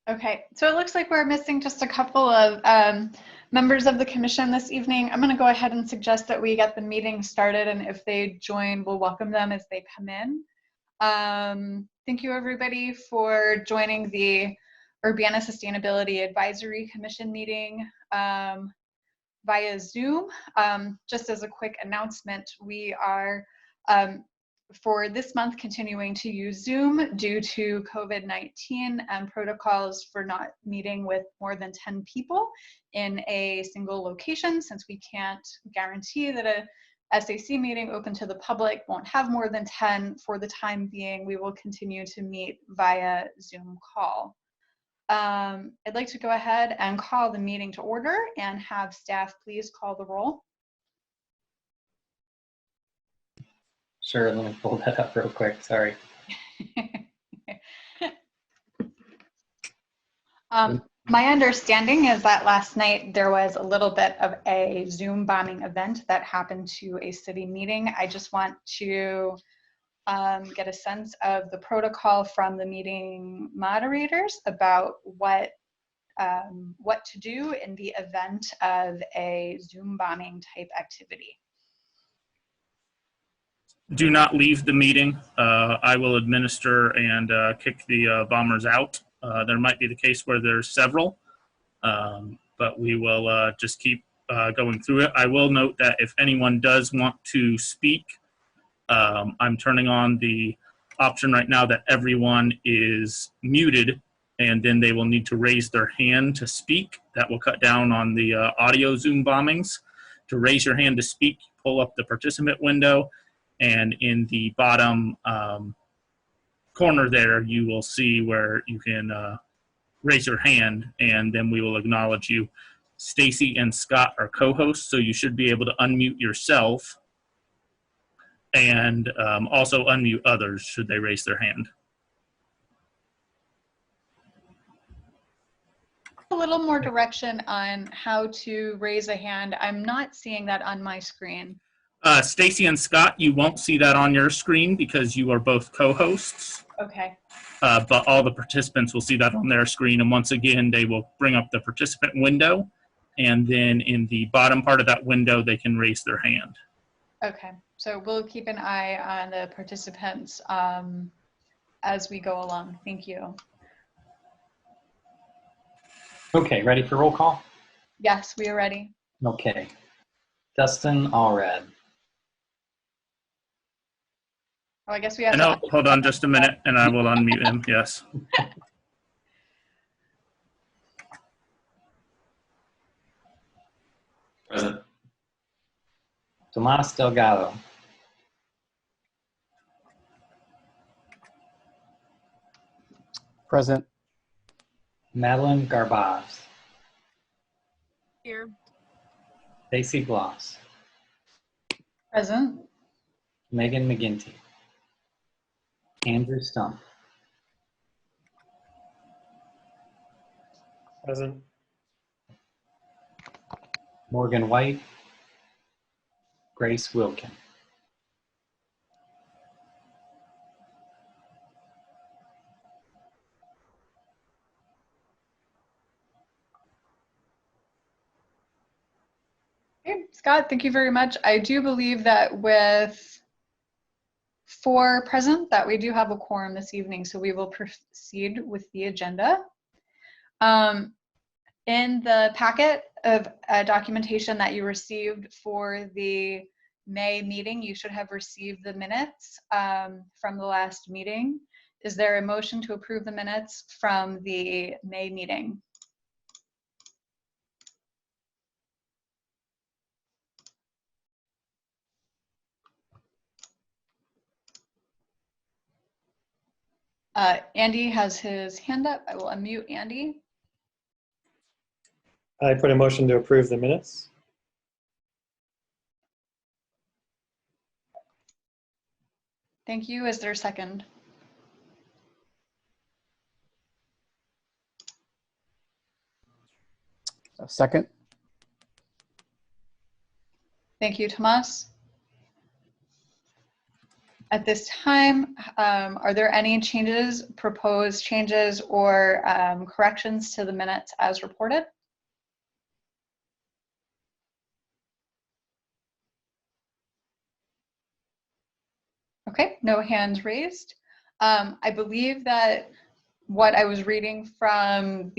Okay, so it looks like we're missing just a couple of members of the commission this evening. I'm going to go ahead and suggest that we get the meeting started, and if they join, we'll welcome them as they come in. Thank you, everybody, for joining the Urbana Sustainability Advisory Commission meeting via Zoom. Just as a quick announcement, we are for this month continuing to use Zoom due to COVID-19 and protocols for not meeting with more than 10 people in a single location, since we can't guarantee that a SAC meeting open to the public won't have more than 10. For the time being, we will continue to meet via Zoom call. I'd like to go ahead and call the meeting to order and have staff please call the roll. Sure, let me pull that up real quick, sorry. My understanding is that last night there was a little bit of a Zoom bombing event that happened to a city meeting. I just want to get a sense of the protocol from the meeting moderators about what to do in the event of a Zoom bombing type activity. Do not leave the meeting. I will administer and kick the bombers out. There might be the case where there's several, but we will just keep going through it. I will note that if anyone does want to speak, I'm turning on the option right now that everyone is muted, and then they will need to raise their hand to speak. That will cut down on the audio Zoom bombings. To raise your hand to speak, pull up the participant window, and in the bottom corner there, you will see where you can raise your hand, and then we will acknowledge you. Stacy and Scott are co-hosts, so you should be able to unmute yourself and also unmute others should they raise their hand. A little more direction on how to raise a hand. I'm not seeing that on my screen. Stacy and Scott, you won't see that on your screen because you are both co-hosts. Okay. But all the participants will see that on their screen. And once again, they will bring up the participant window. And then in the bottom part of that window, they can raise their hand. Okay. So we'll keep an eye on the participants as we go along. Thank you. Okay, ready for roll call? Yes, we are ready. Okay. Dustin Allred. Oh, I guess we have No, to. hold on just a minute and I will unmute him. Yes. Present. Tomas Delgado. Present. Madeline Garbaz. Here. Stacy Bloss. Present. Megan McGinty. Andrew Stump. Present. Morgan White. Grace Wilkin. Okay, Scott, thank you very much. I do believe that with 4 present that we do have a quorum this evening, so we will proceed with the agenda. In the packet of documentation that you received for the May meeting, you should have received the minutes from the last meeting. Is there a motion to approve the minutes from the May meeting? Andy has his hand up. I will unmute Andy. I put a motion to approve the minutes. Thank you. Is there a second? A second. Thank you, Tomas. At this time, are there any changes, proposed changes, or corrections to the minutes as reported? Okay, no hands raised. I believe that what I was reading from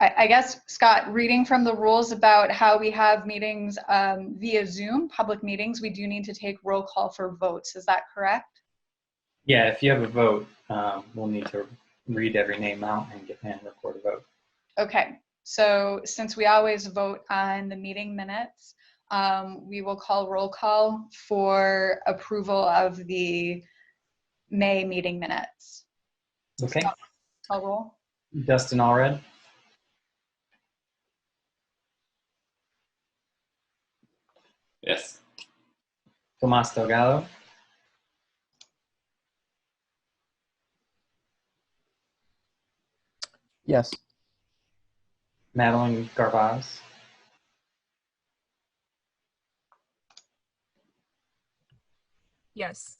I guess, Scott, reading from the rules about how we have meetings via Zoom, public meetings, we do need to take roll call for votes. Is that correct? Yeah, if you have a vote, we'll need to read every name out and record a vote. Okay, so since we always vote on the meeting minutes, we will call roll call for approval of the May meeting minutes. Okay. Call roll. Dustin Allred, Yes. Tomas Delgado, Yes. Madeline Garbaz, Yes.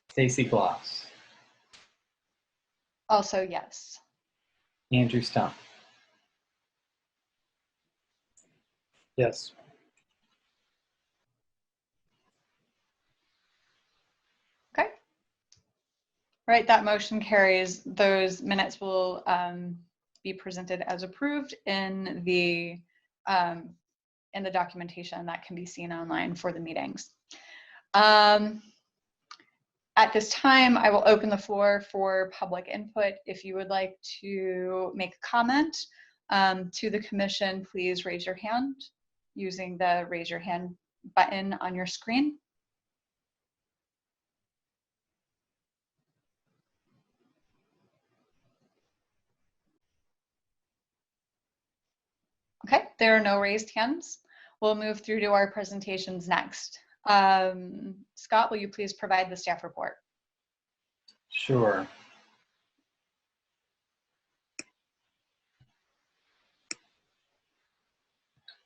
Stacy Gloss, Also yes. Andrew Stump. Yes. Okay. Right, that motion carries. Those minutes will be presented as approved in the documentation that can be seen online for the meetings. At this time, I will open the floor for public input. If you would like to make a comment to the commission, please raise your hand using the raise your hand button on your screen. Okay, there are no raised hands. We'll move through to our presentations next. Scott, will you please provide the staff report? Sure.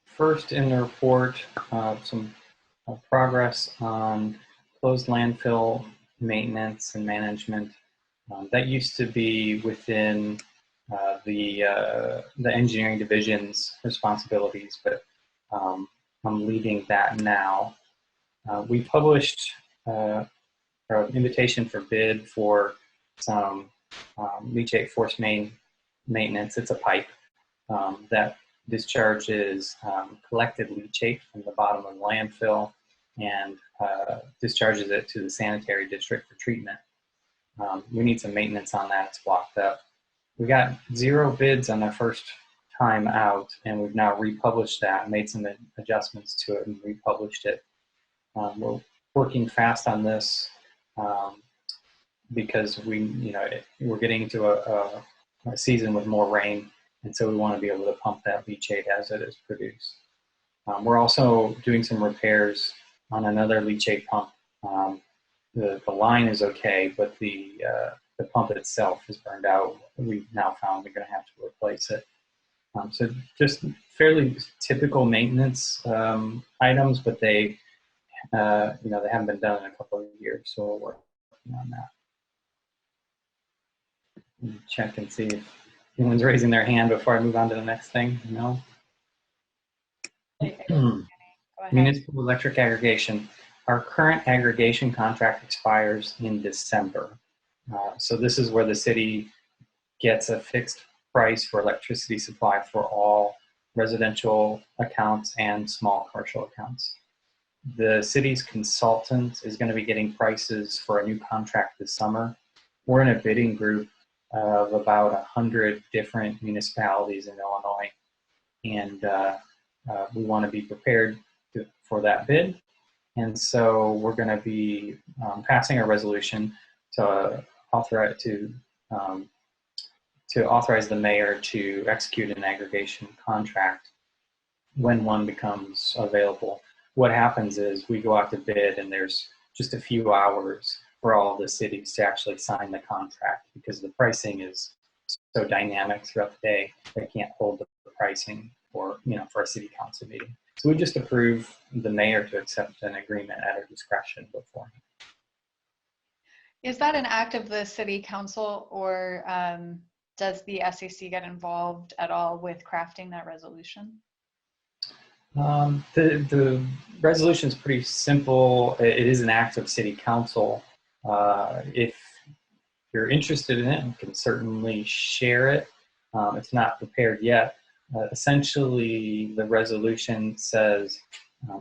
First in the report, some progress on closed landfill maintenance and management. That used to be within the engineering division's responsibilities, but I'm leading that now. We published an invitation for bid for some leachate force main maintenance. It's a pipe that discharges collected leachate from the bottom of the landfill and discharges it to the sanitary district for treatment. We need some maintenance on that. It's blocked up. We got 0 bids on the first time out, and we've now republished that, made some adjustments to it and republished it. We're working fast on this because we're getting into a season with more rain, and so we want to be able to pump that leachate as it is produced. We're also doing some repairs on another leachate pump. The line is okay, but the pump itself is burned out. We've now found we're going to have to replace it. So just fairly typical maintenance items, but they haven't been done in a couple of years, so we're working on that. Check and see if anyone's raising their hand before I move on to the next thing. No. Go ahead. Municipal electric aggregation. Our current aggregation contract expires in December. So this is where the city gets a fixed price for electricity supply for all residential accounts and small commercial accounts. The city's consultant is going to be getting prices for a new contract this summer. We're in a bidding group of about 100 different municipalities in Illinois, and we want to be prepared for that bid. And so we're going to be passing a resolution to authorize the mayor to execute an aggregation contract when one becomes available. What happens is we go out to bid, and there's just a few hours for all the cities to actually sign the contract because the pricing is so dynamic throughout the day. They can't hold the pricing for a city council meeting. So we just approve the mayor to accept an agreement at her discretion beforehand. Is that an act of the city council, or does the SAC get involved at all with crafting that resolution? The resolution is pretty simple. It is an act of city council. If you're interested in it, you can certainly share it. It's not prepared yet. Essentially, the resolution says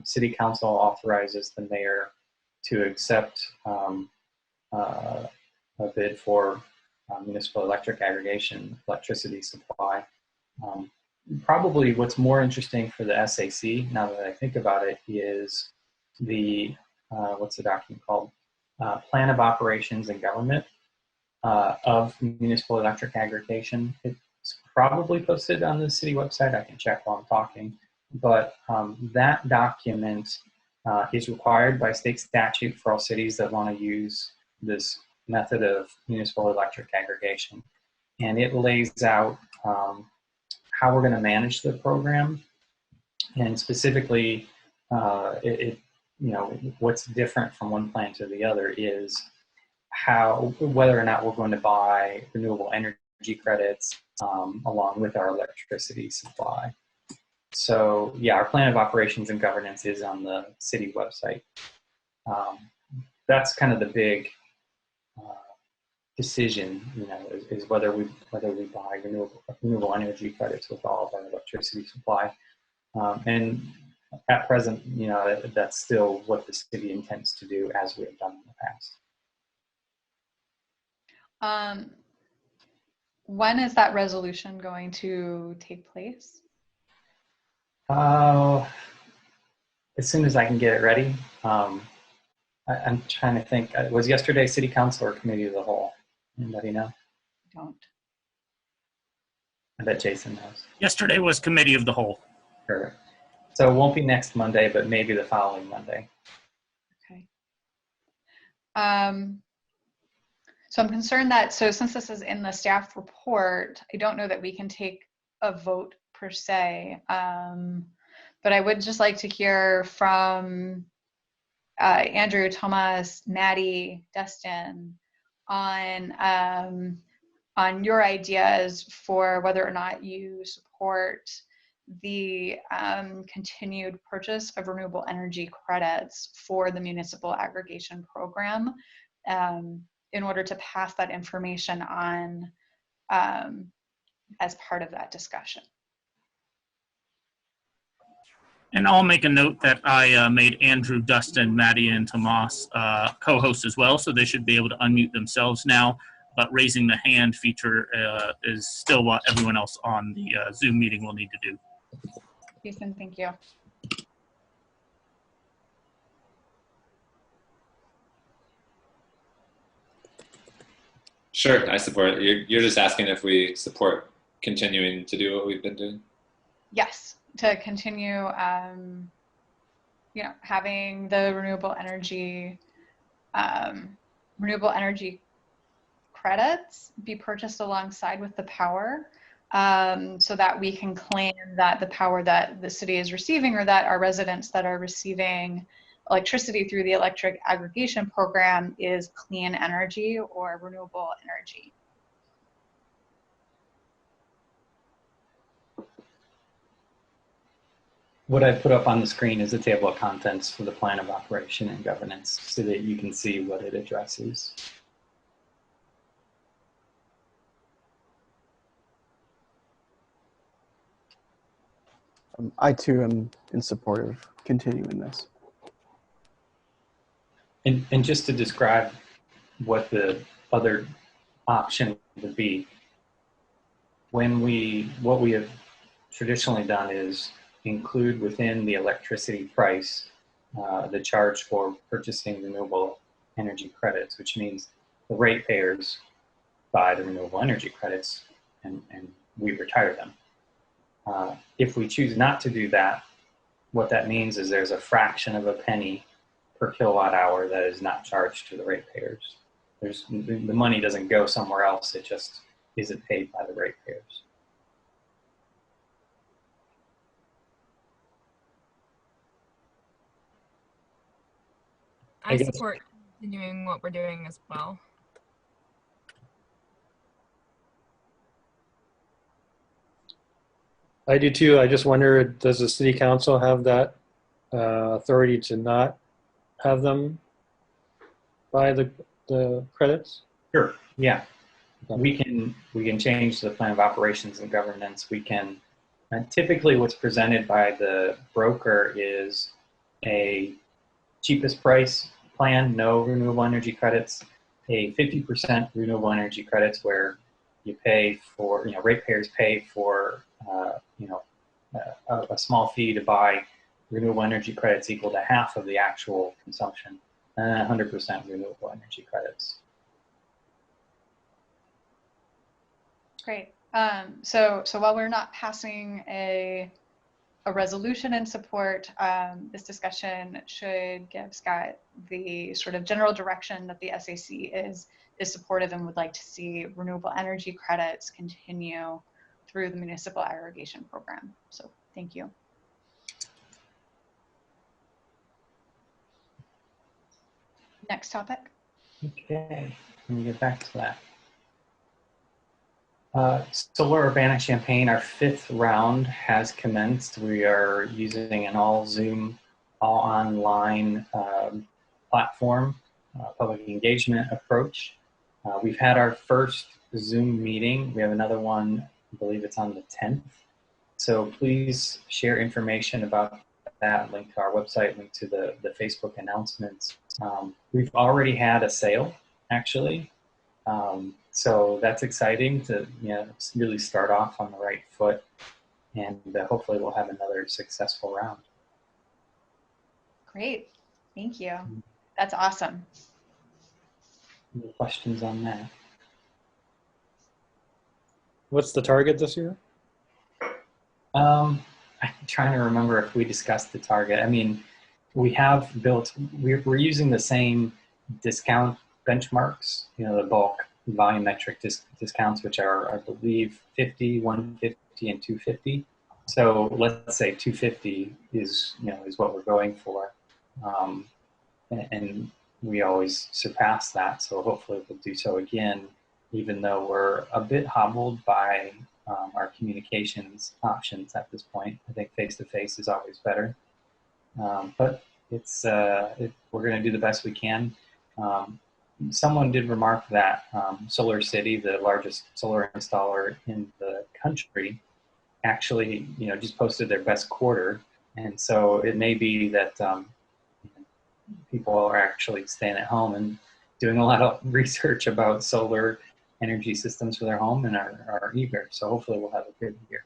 city council authorizes the mayor to accept a bid for municipal electric aggregation electricity supply. Probably what's more interesting for the SAC, now that I think about it, is the, what's the document called? Plan of Operations and Government of Municipal Electric Aggregation. It's probably posted on the city website. I can check while I'm talking. But that document is required by state statute for all cities that want to use this method of municipal electric aggregation. And it lays out how we're going to manage the program, and specifically, what's different from one plan to the other is whether or not we're going to buy renewable energy credits along with our electricity supply. So yeah, our plan of operations and governance is on the city website. That's kind of the big decision, is whether we buy renewable energy credits with all of our electricity supply. And at present, that's still what the city intends to do, as we have done in the past. When is that resolution going to take place? As soon as I can get it ready. I'm trying to think. Was yesterday city council or committee of the whole? Anybody know? Don't. I bet Jason knows. Yesterday was committee of the whole. Sure. So it won't be next Monday, but maybe the following Monday. Okay. So I'm concerned that, since this is in the staff report, I don't know that we can take a vote per se. But I would just like to hear from Andrew, Thomas, Maddie, Dustin on your ideas for whether or not you support the continued purchase of renewable energy credits for the municipal aggregation program, in order to pass that information on as part of that discussion. And I'll make a note that I made Andrew, Dustin, Maddie, and Tomas co-hosts as well, so they should be able to unmute themselves now. But raising the hand feature is still what everyone else on the Zoom meeting will need to do. Jason, thank you. Sure, I support it. You're just asking if we support continuing to do what we've been doing? Yes, to continue, having the renewable energy credits be purchased alongside with the power, so that we can claim that the power that the city is receiving, or that our residents that are receiving electricity through the electric aggregation program, is clean energy or renewable energy. What I put up on the screen is a table of contents for the plan of operation and governance, so that you can see what it addresses. I too am in support of continuing this. And just to describe what the other option would be, what we have traditionally done is include within the electricity price the charge for purchasing renewable energy credits, which means the ratepayers buy the renewable energy credits and we retire them. If we choose not to do that, what that means is there's a fraction of a penny per kilowatt hour that is not charged to the ratepayers. The money doesn't go somewhere else, it just isn't paid by the ratepayers. I I guess- support continuing what we're doing as well. I do too. I just wonder, does the city council have that authority to not have them buy the credits? Sure. Yeah. We can change the plan of operations and governance. We can, and typically what's presented by the broker is a cheapest price plan, no renewable energy credits, a 50% renewable energy credits where you pay for, ratepayers pay for, a small fee to buy renewable energy credits equal to half of the actual consumption, and 100% renewable energy credits. Great. So while we're not passing a resolution in support, this discussion should give Scott the sort of general direction that the SAC is supportive and would like to see renewable energy credits continue through the municipal aggregation program. So thank you. Next topic. Okay, let me get back to that. Solar Urbana-Champaign, our 5th round has commenced. We are using an all Zoom, all online platform, public engagement approach. We've had our first Zoom meeting. We have another one, I believe it's on the 10th. So please share information about that, link to our website, link to the Facebook announcements. We've already had a sale, actually. So that's exciting to really start off on the right foot, and hopefully we'll have another successful round. Great, thank you. That's awesome. Any questions on that? What's the target this year? I'm trying to remember if we discussed the target. I mean, we have built, we're using the same discount benchmarks, the bulk volumetric discounts, which are, I believe, 50, 150, and 250. So let's say 250 is what we're going for, and we always surpass that. So hopefully we'll do so again, even though we're a bit hobbled by our communications options at this point. I think face-to-face is always better, but we're going to do the best we can. Someone did remark that Solar City, the largest solar installer in the country, actually, just posted their best quarter. And so it may be that people are actually staying at home and doing a lot of research about solar energy systems for their home and are eager. So hopefully we'll have a good year.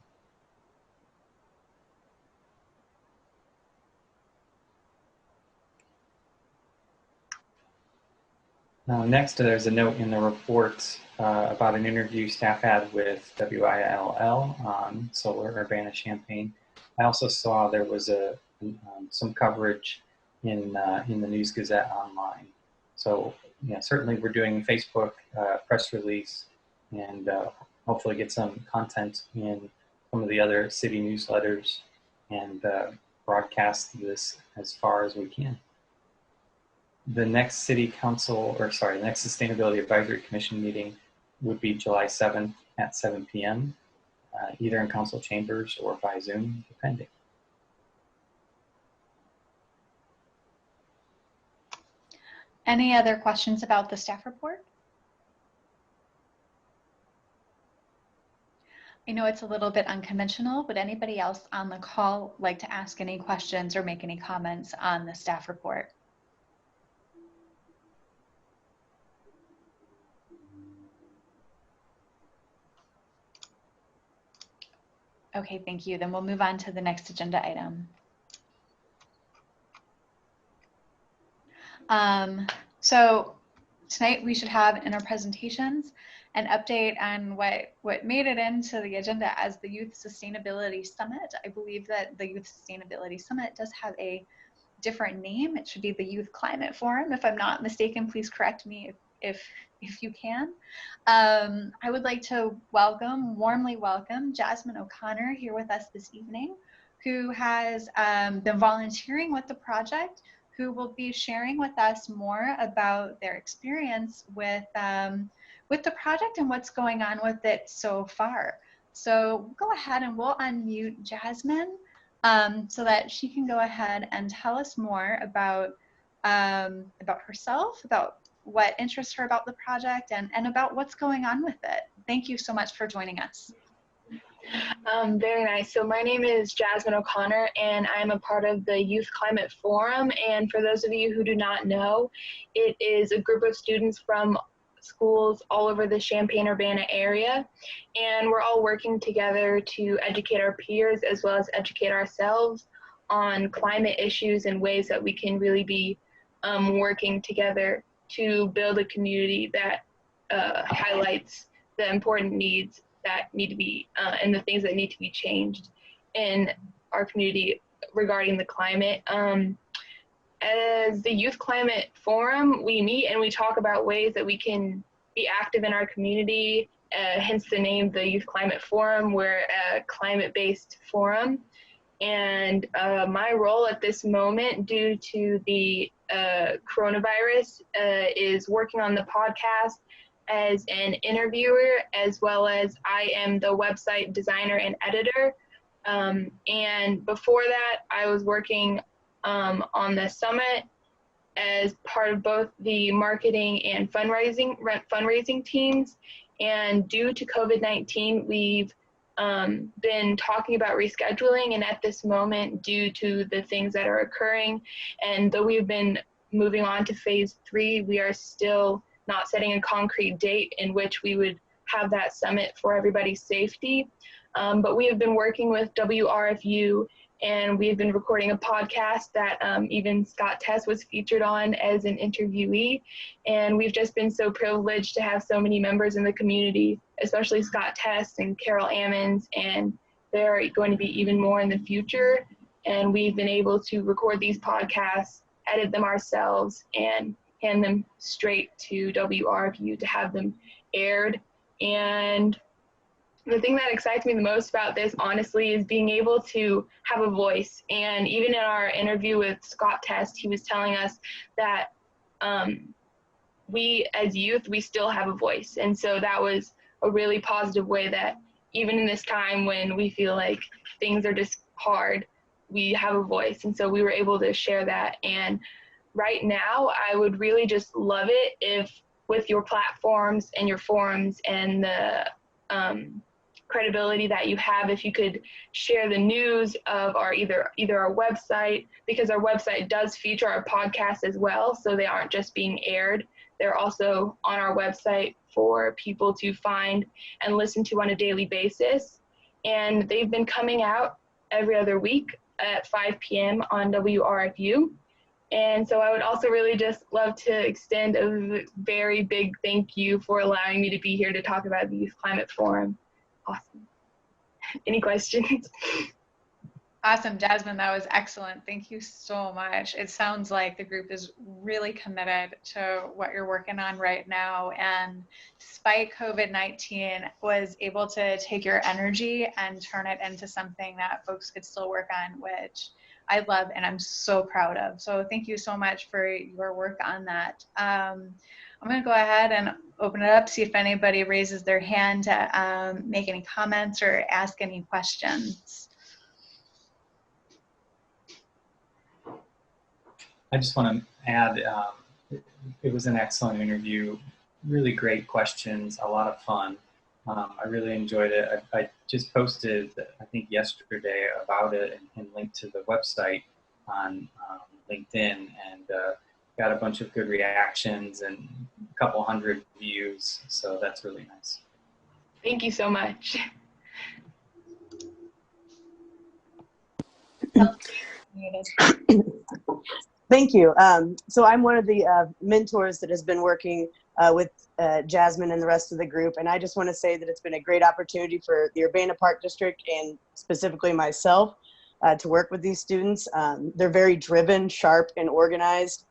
Next, there's a note in the report about an interview staff had with WILL on Solar Urbana-Champaign. I also saw there was some coverage in the News Gazette online. So certainly we're doing Facebook press release and hopefully get some content in some of the other city newsletters and broadcast this as far as we can. The next the next Sustainability Advisory Commission meeting would be July 7th at 7 p.m., either in council chambers or by Zoom, depending. Any other questions about the staff report? I know it's a little bit unconventional. Would anybody else on the call like to ask any questions or make any comments on the staff report? Okay, thank you. Then we'll move on to the next agenda item. So tonight we should have in our presentations an update on what made it into the agenda as the Youth Sustainability Summit. I believe that the Youth Sustainability Summit does have a different name. It should be the Youth Climate Forum. If I'm not mistaken, please correct me if you can. I would like to warmly welcome Jasmine O'Connor here with us this evening, who has been volunteering with the project who will be sharing with us more about their experience with the project and what's going on with it so far. So go ahead and we'll unmute Jasmine so that she can go ahead and tell us more about herself, about what interests her about the project, and about what's going on with it. Thank you so much for joining us. Very nice. So my name is Jasmine O'Connor, and I'm a part of the Youth Climate Forum. And for those of you who do not know, it is a group of students from schools all over the Champaign-Urbana area. And we're all working together to educate our peers as well as educate ourselves on climate issues and ways that we can really be working together to build a community that highlights the important needs that need to be and the things that need to be changed in our community regarding the climate. As the Youth Climate Forum, we meet and we talk about ways that we can be active in our community, hence the name, the Youth Climate Forum. We're a climate-based forum. And my role at this moment, due to the coronavirus, is working on the podcast as an interviewer, as well as I am the website designer and editor. And before that, I was working on the summit as part of both the marketing and fundraising teams. And due to COVID-19, we've been talking about rescheduling, and at this moment, due to the things that are occurring, and though we've been moving on to phase 3, we are still not setting a concrete date in which we would have that summit for everybody's safety. But we have been working with WRFU, and we have been recording a podcast that even Scott Test was featured on as an interviewee. And we've just been so privileged to have so many members in the community, especially Scott Test and Carol Ammons, and there are going to be even more in the future. And we've been able to record these podcasts, edit them ourselves, and hand them straight to WRFU to have them aired. And the thing that excites me the most about this, honestly, is being able to have a voice. And even in our interview with Scott Test, he was telling us that we as youth, we still have a voice. And so that was a really positive way that even in this time when we feel like things are just hard, we have a voice. And so we were able to share that. And right now, I would really just love it if with your platforms and your forums and the credibility that you have, if you could share the news of our either our website, because our website does feature our podcasts as well, so they aren't just being aired. They're also on our website for people to find and listen to on a daily basis. And they've been coming out every other week at 5 p.m. on WRFU. And so I would also really just love to extend a very big thank you for allowing me to be here to talk about the Youth Climate Forum. Awesome. Any questions? Awesome, Jasmine, that was excellent. Thank you so much. It sounds like the group is really committed to what you're working on right now, and despite COVID-19, was able to take your energy and turn it into something that folks could still work on, which I love and I'm so proud of. So thank you so much for your work on that. I'm going to go ahead and open it up, see if anybody raises their hand to make any comments or ask any questions. I just want to add, it was an excellent interview, really great questions, a lot of fun. I really enjoyed it. I just posted, I think yesterday, about it and linked to the website on LinkedIn, and got a bunch of good reactions and a couple hundred views, so that's really nice. Thank you so much. Thank you. So I'm one of the mentors that has been working with Jasmine and the rest of the group, and I just want to say that it's been a great opportunity for the Urbana Park District and specifically myself to work with these students. They're very driven, sharp, and organized.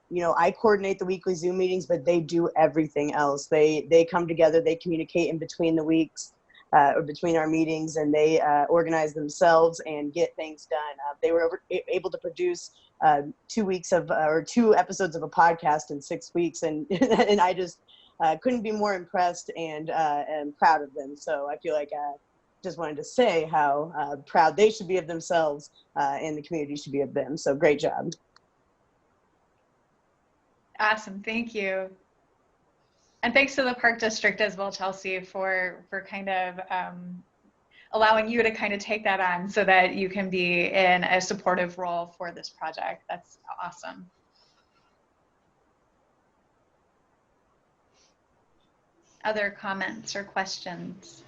You know, I coordinate the weekly Zoom meetings, but they do everything else. They come together, they communicate in between the weeks. or between our meetings, and they organize themselves and get things done. They were able to produce 2 weeks of or 2 episodes of a podcast in 6 weeks, and and I just couldn't be more impressed and proud of them. So I feel like just wanted to say how proud they should be of themselves, and the community should be of them. So great job. Awesome, thank you. And thanks to the Park District as well, Chelsea, for kind of allowing you to kind of take that on so that you can be in a supportive role for this project. That's awesome. Other comments or questions?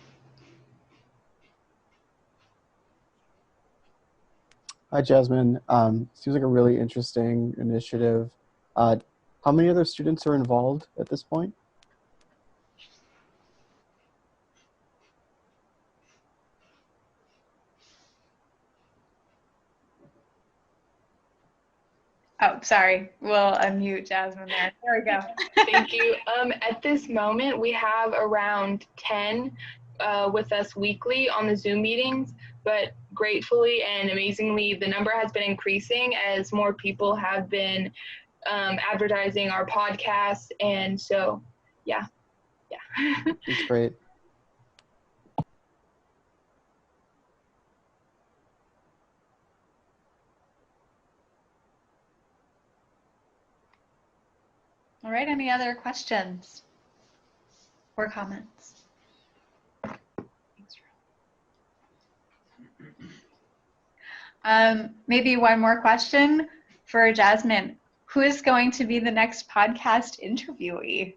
Hi, Jasmine. Seems like a really interesting initiative. How many other students are involved at this point? Oh, sorry. We'll unmute Jasmine there. There we go. Thank you. At this moment, we have around 10 with us weekly on the Zoom meetings, but gratefully and amazingly, the number has been increasing as more people have been advertising our podcast. And so, yeah. That's great. All right, any other questions or comments? Maybe one more question for Jasmine. Who is going to be the next podcast interviewee?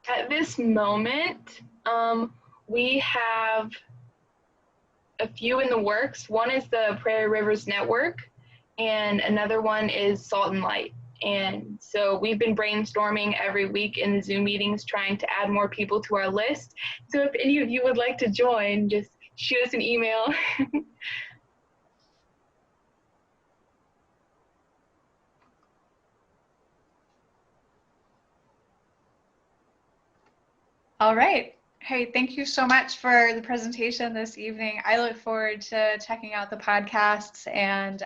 At this moment, we have a few in the works. One is the Prairie Rivers Network, and another one is Salt and Light. And so we've been brainstorming every week in the Zoom meetings, trying to add more people to our list. So if any of you would like to join, just shoot us an email. All right. Hey, thank you so much for the presentation this evening. I look forward to checking out the podcasts, and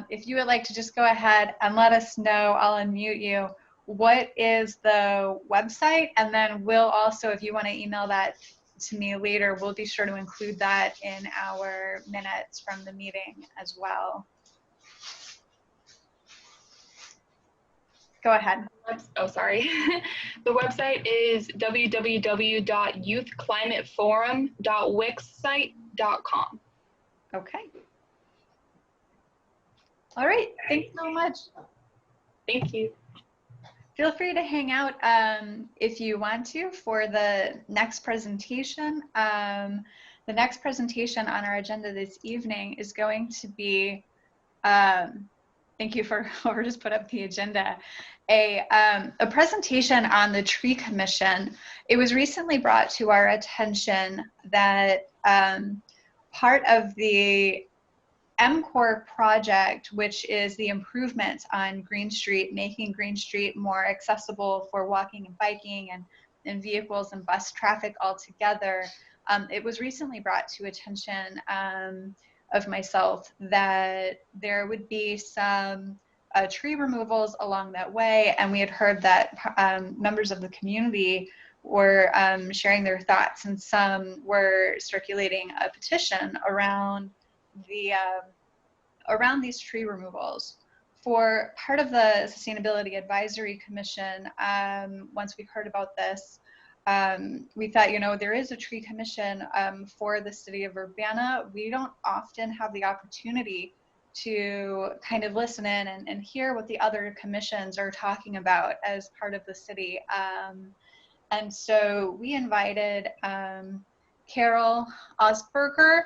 if you would like to just go ahead and let us know, I'll unmute you. What is the website? And then we'll also, if you want to email that to me later, we'll be sure to include that in our minutes from the meeting as well. Go ahead. Oh, sorry. The website is www.youthclimateforum.wixsite.com. Okay. All right. Thanks so much. Thank you. Feel free to hang out if you want to for the next presentation. The next presentation on our agenda this evening is going to be, thank you for whoever just put up the agenda, a presentation on the Tree Commission. It was recently brought to our attention that part of the MCOR project, which is the improvements on Green Street, making Green Street more accessible for walking and biking and vehicles and bus traffic altogether, it was recently brought to attention of myself that there would be some tree removals along that way, and we had heard that members of the community were sharing their thoughts, and some were circulating a petition around these tree removals. For part of the Sustainability Advisory Commission, once we heard about this, we thought, you know, there is a tree commission for the city of Urbana. We don't often have the opportunity to kind of listen in and hear what the other commissions are talking about as part of the city. And so we invited Carol Osberger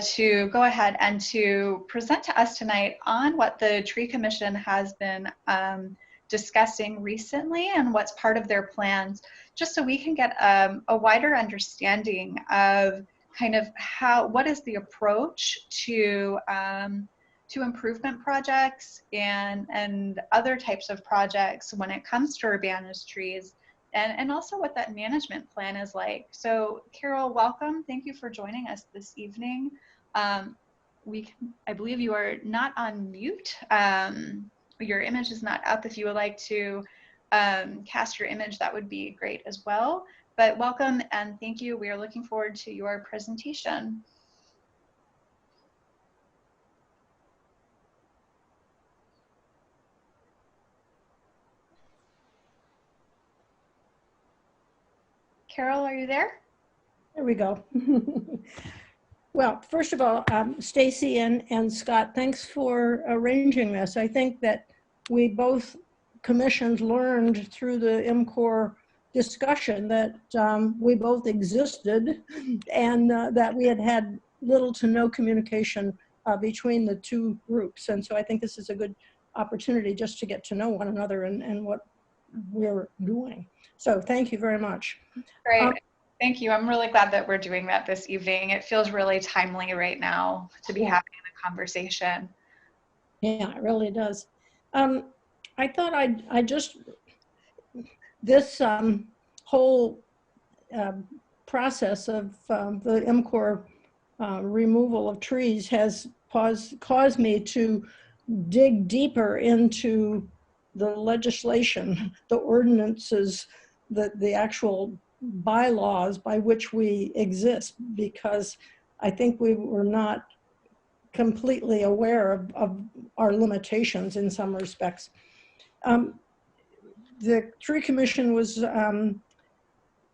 to go ahead and to present to us tonight on what the Tree Commission has been discussing recently and what's part of their plans, just so we can get a wider understanding of kind of what is the approach to improvement projects and other types of projects when it comes to Urbana's trees, and also what that management plan is like. So Carol, welcome. Thank you for joining us this evening. I believe you are not on mute. Your image is not up. If you would like to cast your image, that would be great as well. But welcome and thank you. We are looking forward to your presentation. Carol, are you there? There we go. Well, first of all, Stacy and Scott, thanks for arranging this. I think that we both commissions learned through the MCOR discussion that we both existed and that we had had little to no communication between the two groups. And so I think this is a good opportunity just to get to know one another and what we're doing. So thank you very much. Great. Thank you. I'm really glad that we're doing that this evening. It feels really timely right now to be having the conversation. Yeah, it really does. I thought I'd just, this whole process of the MCOR removal of trees has caused me to dig deeper into the legislation, the ordinances, the actual bylaws by which we exist, because I think we were not completely aware of our limitations in some respects. The Tree Commission was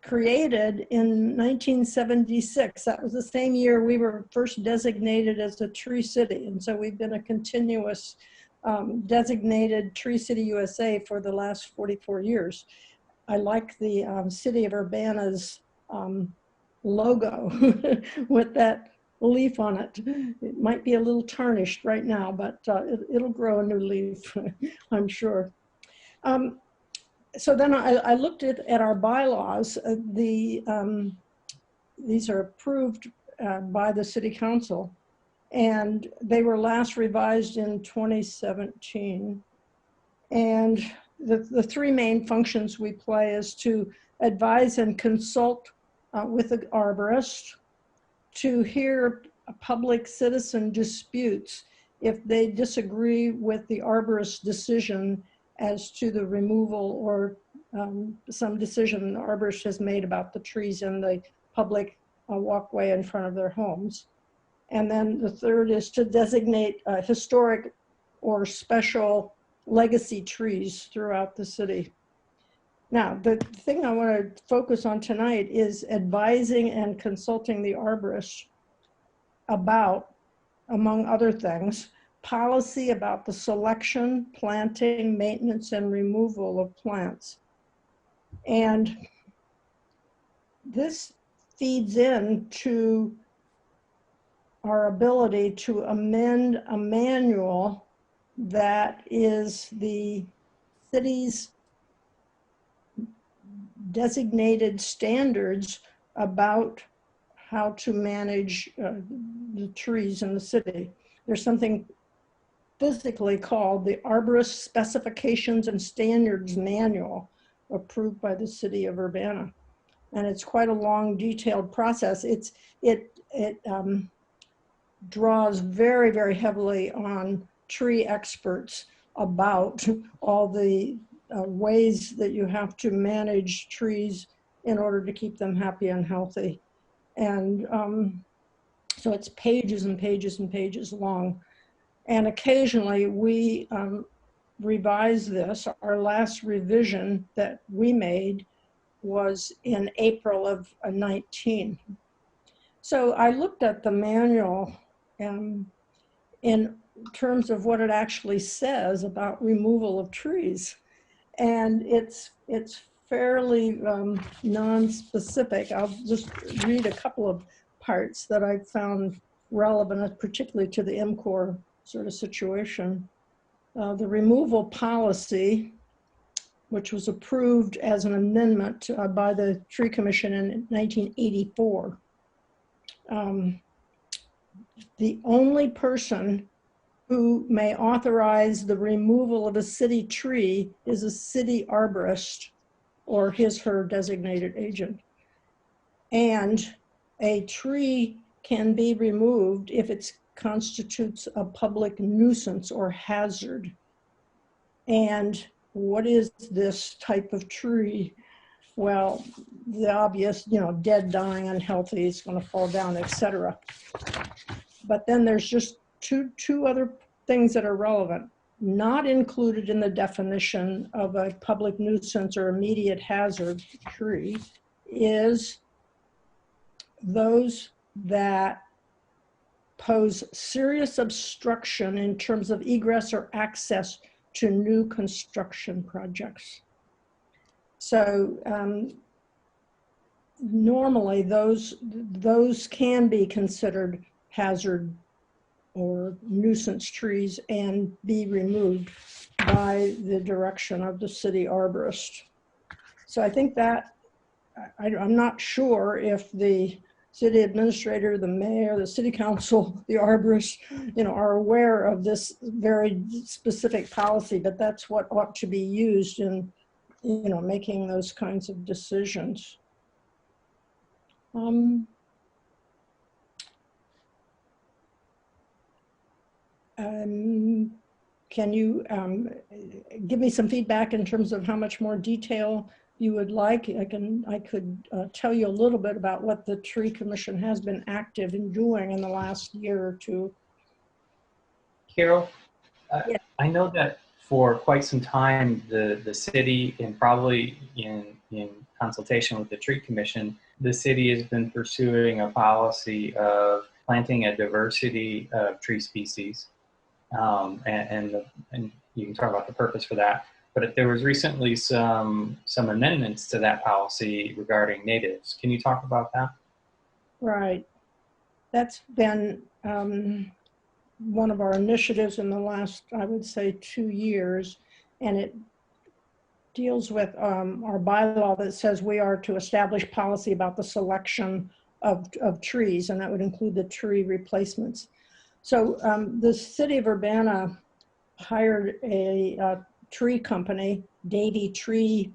created in 1976. That was the same year we were first designated as a tree city. And so we've been a continuous designated Tree City USA for the last 44 years. I like the City of Urbana's logo with that leaf on it. It might be a little tarnished right now, but it'll grow a new leaf, I'm sure. So then I looked at our bylaws. These are approved by the City Council, and they were last revised in 2017. And the three main functions we play is to advise and consult with the arborist, to hear public citizen disputes if they disagree with the arborist's decision as to the removal or some decision the arborist has made about the trees in the public walkway in front of their homes. And then the third is to designate historic or special legacy trees throughout the city. Now, the thing I want to focus on tonight is advising and consulting the arborist about, among other things, policy about the selection, planting, maintenance, and removal of plants. And this feeds into our ability to amend a manual that is the city's designated standards about how to manage the trees in the city. There's something physically called the Arborist Specifications and Standards Manual, approved by the City of Urbana. And it's quite a long, detailed process. It draws very, very heavily on tree experts about all the ways that you have to manage trees in order to keep them happy and healthy. And so it's pages and pages and pages long. And occasionally we revise this. Our last revision that we made was in April of 19. So I looked at the manual in terms of what it actually says about removal of trees. And it's fairly non-specific. I'll just read a couple of parts that I found relevant, particularly to the MCOR sort of situation. The removal policy, which was approved as an amendment by the Tree Commission in 1984. The only person who may authorize the removal of a city tree is a city arborist or his/her designated agent. And a tree can be removed if it constitutes a public nuisance or hazard. And what is this type of tree? Well, the obvious, dead, dying, unhealthy, it's going to fall down, etc. But then there's just two other things that are relevant. Not included in the definition of a public nuisance or immediate hazard tree is those that pose serious obstruction in terms of egress or access to new construction projects. So normally those can be considered hazard or nuisance trees and be removed by the direction of the city arborist. So I think that, I'm not sure if the city administrator, the mayor, the city council, the arborist, are aware of this very specific policy, but that's what ought to be used in, making those kinds of decisions. Can you give me some feedback in terms of how much more detail you would like? I could tell you a little bit about what the Tree Commission has been active in doing in the last year or two. Carol, Yeah. I know that for quite some time, the city, and probably in consultation with the Tree Commission, the city has been pursuing a policy of planting a diversity of tree species. And you can talk about the purpose for that. But there was recently some amendments to that policy regarding natives. Can you talk about that? Right. That's been one of our initiatives in the last, I would say, 2 years. And it deals with our bylaw that says we are to establish policy about the selection of trees, and that would include the tree replacements. So the city of Urbana hired a tree company, Davy Tree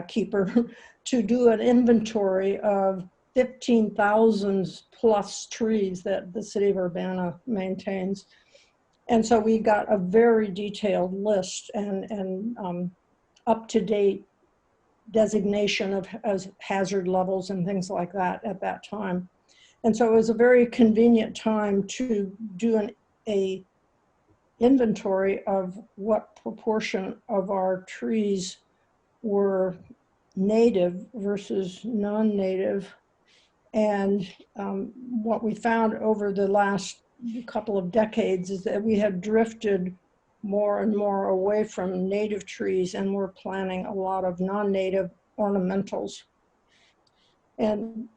Keeper, to do an inventory of 15,000 plus trees that the city of Urbana maintains. And so we got a very detailed list and up-to-date designation of as hazard levels and things like that at that time. And so it was a very convenient time to do a inventory of what proportion of our trees were native versus non-native. And what we found over the last couple of decades is that we had drifted more and more away from native trees, and we're planting a lot of non-native ornamentals. And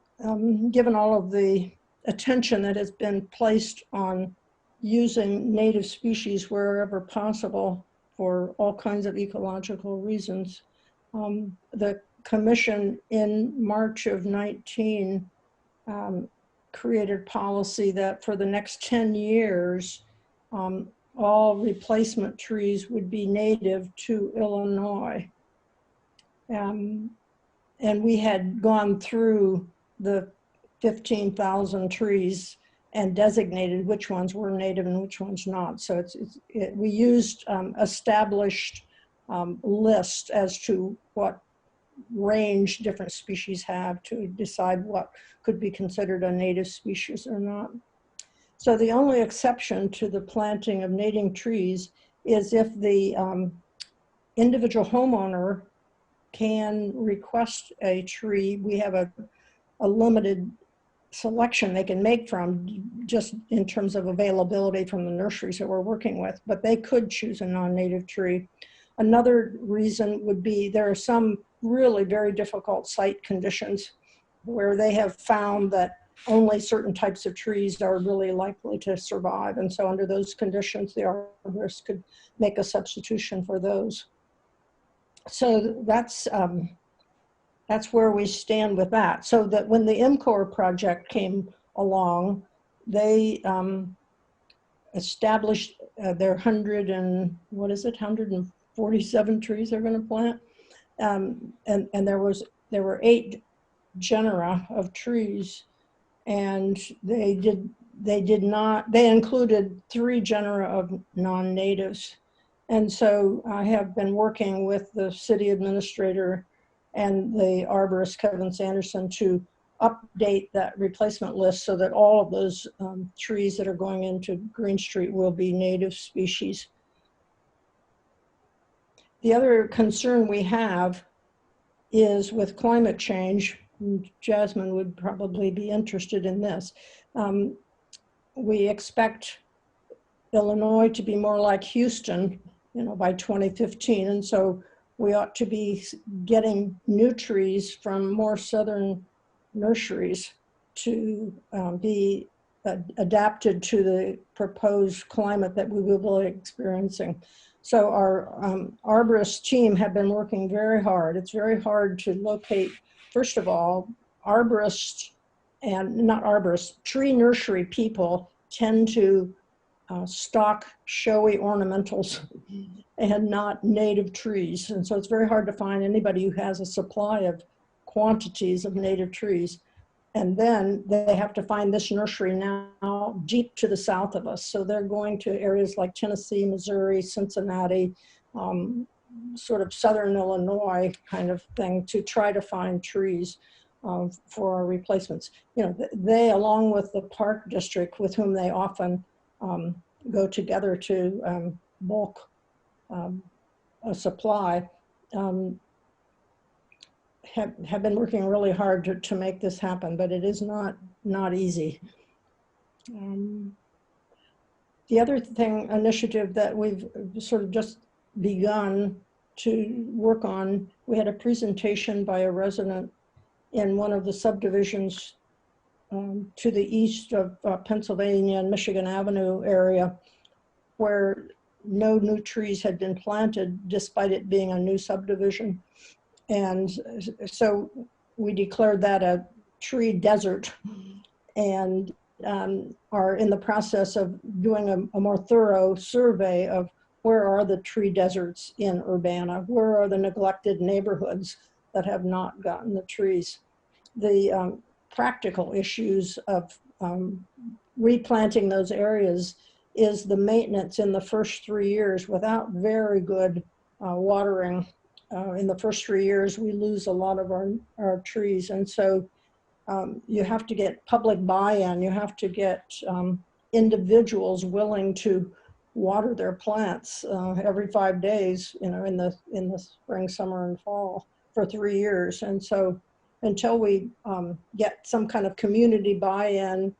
given all of the attention that has been placed on using native species wherever possible for all kinds of ecological reasons, the commission in March of 19 created policy that for the next 10 years, all replacement trees would be native to Illinois. And we had gone through the 15,000 trees and designated which ones were native and which ones not. So we used established list as to what range different species have to decide what could be considered a native species or not. So the only exception to the planting of native trees is if the individual homeowner can request a tree. We have a limited selection they can make from, just in terms of availability from the nurseries that we're working with, but they could choose a non-native tree. Another reason would be there are some really very difficult site conditions where they have found that only certain types of trees are really likely to survive. And so under those conditions, the arborist could make a substitution for those. So that's where we stand with that. So that when the MCOR project came along, they established their 147 trees they're going to plant. And there were 8 genera of trees, and they included 3 genera of non-natives. And so I have been working with the city administrator and the arborist, Kevin Sanderson, to update that replacement list so that all of those trees that are going into Green Street will be native species. The other concern we have is with climate change. Jasmine would probably be interested in this. We expect Illinois to be more like Houston, by 2015. And so we ought to be getting new trees from more southern nurseries to be adapted to the proposed climate that we will be experiencing. So our arborist team have been working very hard. It's very hard to locate, first of all, arborists and not arborists, tree nursery people tend to stock showy ornamentals and not native trees. And so it's very hard to find anybody who has a supply of quantities of native trees. And then they have to find this nursery now deep to the south of us. So they're going to areas like Tennessee, Missouri, Cincinnati, sort of southern Illinois kind of thing to try to find trees for our replacements. They, along with the Park District, with whom they often go together to bulk a supply, have been working really hard to make this happen, but it is not easy. The other initiative that we've sort of just begun to work on, we had a presentation by a resident in one of the subdivisions to the east of Pennsylvania and Michigan Avenue area, where no new trees had been planted despite it being a new subdivision. And so we declared that a tree desert, and are in the process of doing a more thorough survey of where are the tree deserts in Urbana, where are the neglected neighborhoods that have not gotten the trees. The practical issues of replanting those areas is the maintenance in the first 3 years without very good watering. In the first 3 years, we lose a lot of our trees. And so you have to get public buy-in. You have to get individuals willing to water their plants every 5 days, in the spring, summer, and fall for 3 years. And so until we get some kind of community buy-in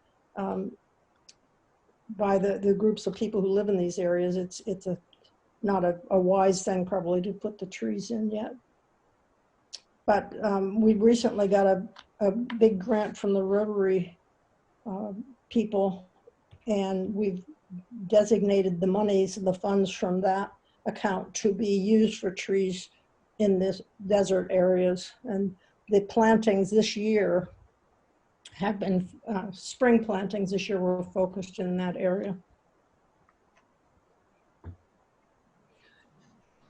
by the groups of people who live in these areas, it's not a wise thing probably to put the trees in yet. But we recently got a big grant from the Rotary people, and we've designated the monies, the funds from that account to be used for trees in this desert areas. And the plantings this year have been, spring plantings this year were focused in that area.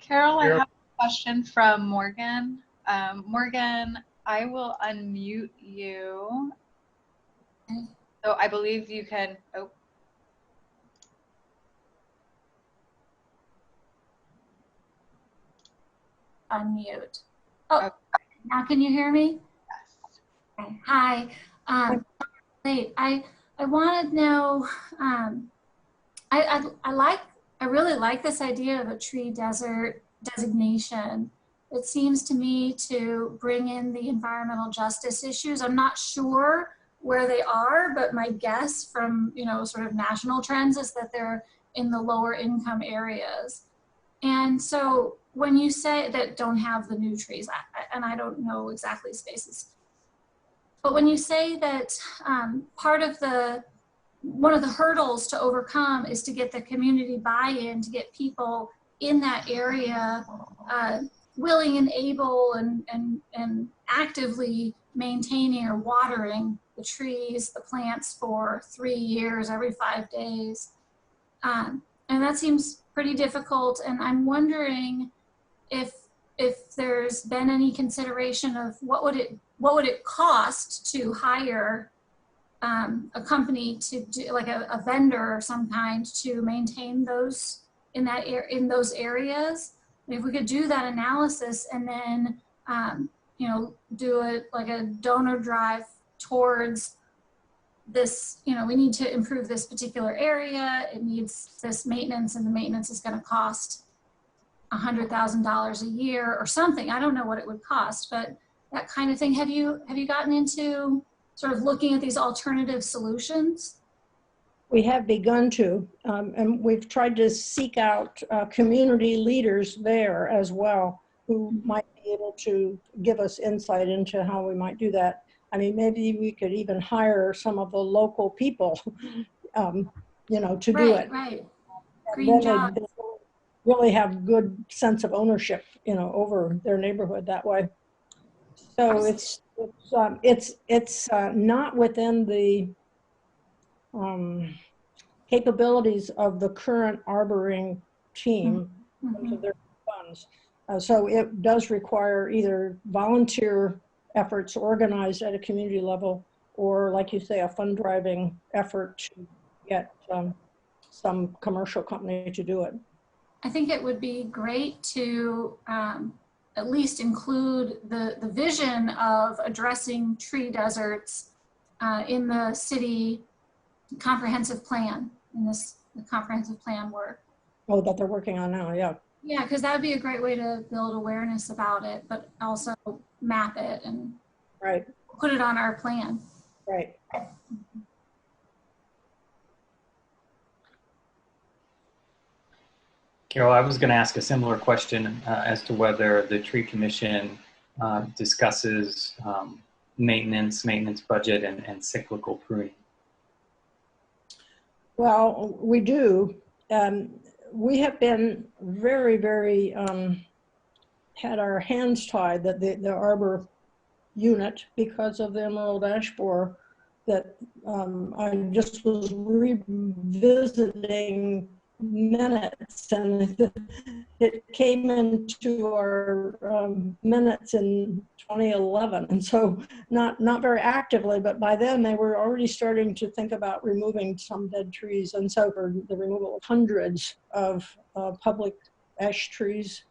Carol, I have a question from Morgan. Morgan, I will unmute you. So I believe you can, oh. Unmute. Oh, okay. Now can you hear me? Yes. Okay. Hi. I want to know, I really like this idea of a tree desert designation. It seems to me to bring in the environmental justice issues. I'm not sure where they are, but my guess from, sort of national trends is that they're in the lower income areas. And so when you say that don't have the new trees, and I don't know exactly spaces, but when you say that one of the hurdles to overcome is to get the community buy-in, to get people in that area willing and able and actively maintaining or watering the trees, the plants for 3 years, every 5 days. And that seems pretty difficult. And I'm wondering if if there's been any consideration of what would it cost to hire a company to do, like a vendor or some kind, to maintain those in those areas. And if we could do that analysis and then do a donor drive towards this, we need to improve this particular area, it needs this maintenance, and the maintenance is going to cost $100,000 a year or something. I don't know what it would cost, but that kind of thing. Have you gotten into sort of looking at these alternative solutions? We have begun to, and we've tried to seek out community leaders there as well, who might be able to give us insight into how we might do that. I mean, maybe we could even hire some of the local people, to do it. Right. Green job. They really have good sense of ownership, over their neighborhood that way. So it's not within the capabilities of the current arboring team in terms of their funds. So it does require either volunteer efforts organized at a community level, or, like you say, a fund driving effort to get some commercial company to do it. I think it would be great to at least include the vision of addressing tree deserts in the city comprehensive plan, the comprehensive plan work. Oh, that they're working on now, yeah. Yeah, because that would be a great way to build awareness about it, but also map it and put it on our plan. Right. Carol, I was going to ask a similar question as to whether the tree commission discusses maintenance budget and cyclical pruning. Well, we do. We have been very, very, had our hands tied that the arbor unit, because of the emerald ash borer, that I just was revisiting minutes, and it came into our minutes in 2011, and so not very actively, but by then they were already starting to think about removing some dead trees, and so for the removal of hundreds of public ash trees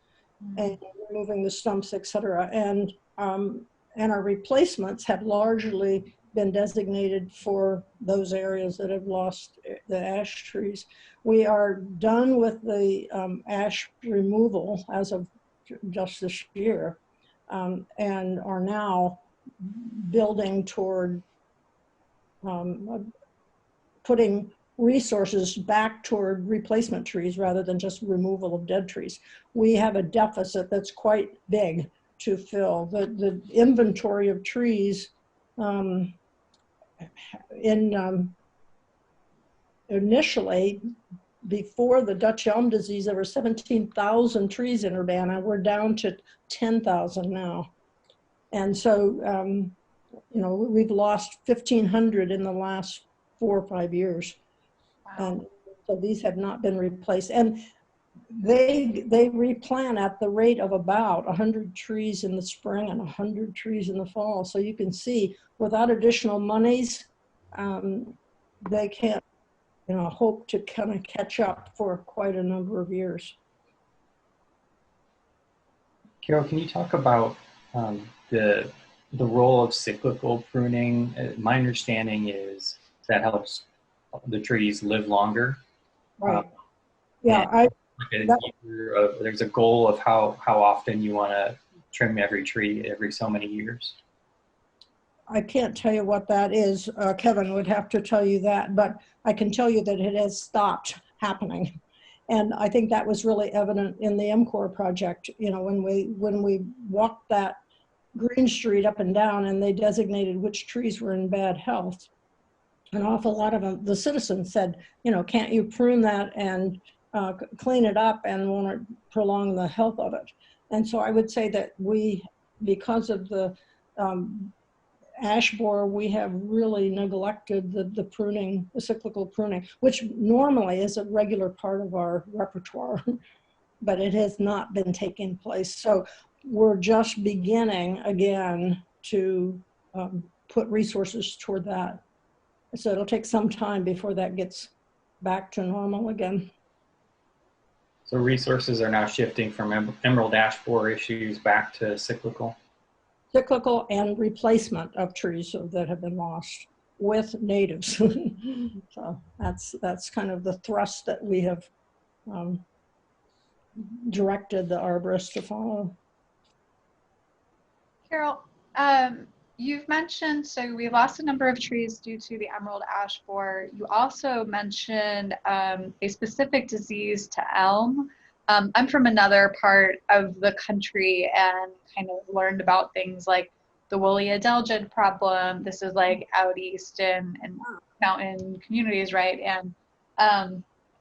and removing the stumps, etc. And our replacements have largely been designated for those areas that have lost the ash trees. We are done with the ash removal as of just this year, and are now building toward putting resources back toward replacement trees rather than just removal of dead trees. We have a deficit that's quite big to fill. The inventory of trees initially, before the Dutch elm disease, there were 17,000 trees in Urbana. We're down to 10,000 now. And so, we've lost 1,500 in the last 4 or 5 years. And so these have not been replaced. And they replant at the rate of about 100 trees in the spring and 100 trees in the fall. So you can see, without additional monies, they can't, hope to kind of catch up for quite a number of years. Carol, can you talk about the role of cyclical pruning? My understanding is that helps the trees live longer. Right. Yeah. There's a goal of how often you want to trim every tree every so many years. I can't tell you what that is. Kevin would have to tell you that, but I can tell you that it has stopped happening. And I think that was really evident in the MCOR project. When we walked that Green Street up and down and they designated which trees were in bad health, an awful lot of them, the citizens said, can't you prune that and clean it up, and want to prolong the health of it? And so I would say that we, because of the ash borer, we have really neglected the pruning, the cyclical pruning, which normally is a regular part of our repertoire, but it has not been taking place. So we're just beginning again to put resources toward that. So it'll take some time before that gets back to normal again. So resources are now shifting from emerald ash borer issues back to cyclical. Cyclical and replacement of trees that have been lost with natives. So that's kind of the thrust that we have directed the arborists to follow. Carol, you've mentioned, so we lost a number of trees due to the emerald ash borer. You also mentioned a specific disease to elm. I'm from another part of the country and kind of learned about things like the woolly adelgid problem. This is like out east in mountain communities, right? And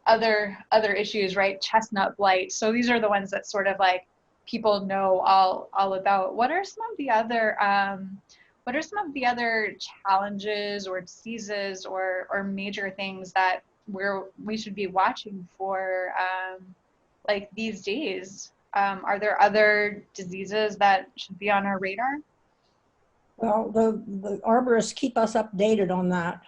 other issues, right? Chestnut blight. So these are the ones that sort of like people know all about. What are some of the other challenges or diseases or major things that we should be watching for like these days? Are there other diseases that should be on our radar? Well, the arborists keep us updated on that.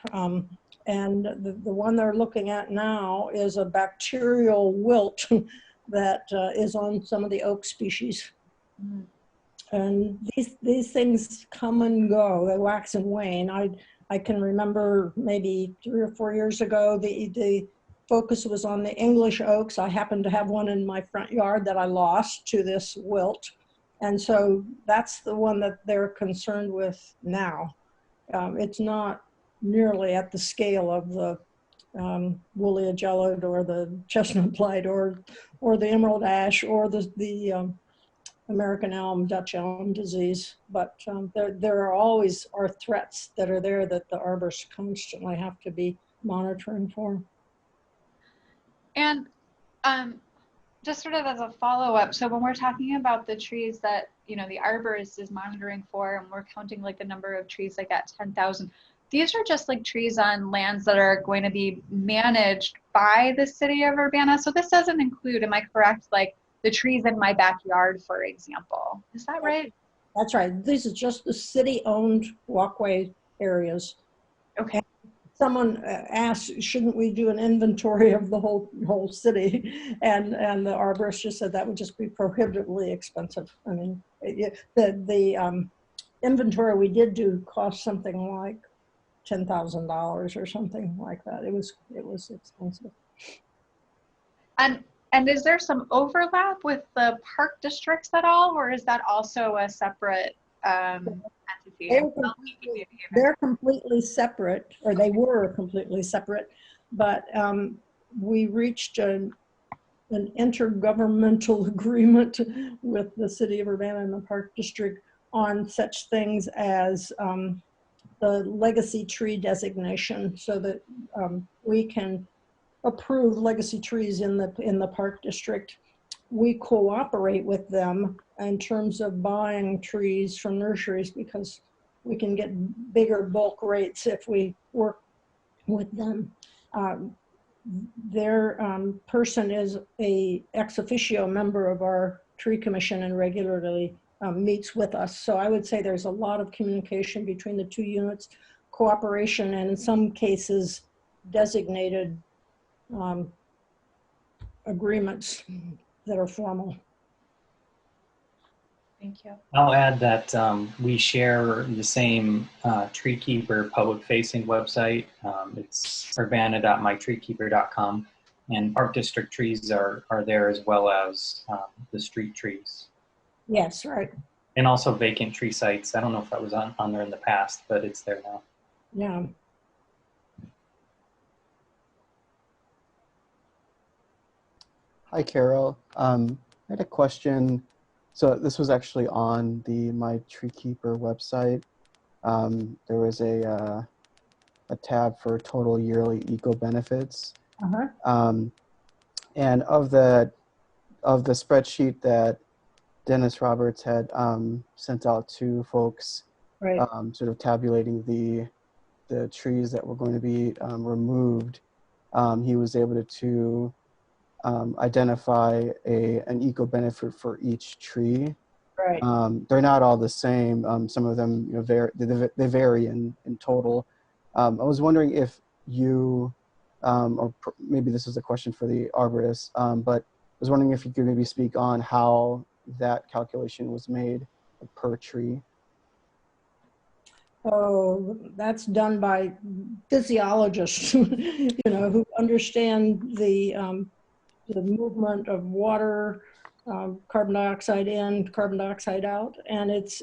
And the one they're looking at now is a bacterial wilt that is on some of the oak species. Mm. And these things come and go, they wax and wane. I can remember maybe 3 or 4 years ago, the focus was on the English oaks. I happened to have one in my front yard that I lost to this wilt. And so that's the one that they're concerned with now. It's not nearly at the scale of the woolly adelgid or the chestnut blight or the emerald ash or the American elm, Dutch elm disease. But there always are threats that are there that the arborists constantly have to be monitoring for. And just sort of as a follow-up, so when we're talking about the trees that, you know, the arborist is monitoring for, and we're counting like the number of trees like at 10,000, these are just like trees on lands that are going to be managed by the city of Urbana. So this doesn't include, am I correct, like the trees in my backyard, for example? Is that right? That's right. These are just the city-owned walkway areas. Okay. Someone asked, shouldn't we do an inventory of the whole city? And the arborist just said that would just be prohibitively expensive. I mean, the inventory we did do cost something like $10,000 or something like that. It was expensive. And is there some overlap with the park districts at all, or is that also a separate entity? They're completely separate, or they were completely separate, but we reached an intergovernmental agreement with the city of Urbana and the park district on such things as the legacy tree designation, so that we can approve legacy trees in the park district. We cooperate with them in terms of buying trees from nurseries because we can get bigger bulk rates if we work with them. Their person is a ex officio member of our tree commission and regularly meets with us. So I would say there's a lot of communication between the two units, cooperation, and in some cases designated agreements that are formal. Thank you. I'll add that we share the same Treekeeper public-facing website. It's urbana.mytreekeeper.com, and Park District trees are there as well as the street trees. Yes, right. And also vacant tree sites. I don't know if that was on there in the past, but it's there now. Yeah. Hi, Carol. I had a question. So this was actually on the My Treekeeper website. There was a tab for total yearly eco benefits. And of the spreadsheet that Dennis Roberts had sent out to folks, right. Sort of tabulating the trees that were going to be removed, he was able to identify an eco benefit for each tree. Right. They're not all the same. Some of them, they vary in total. I was wondering if you, maybe this is a question for the arborist, but I was wondering if you could maybe speak on how that calculation was made per tree. Oh, that's done by physiologists, who understand the movement of water, carbon dioxide in, carbon dioxide out, and it's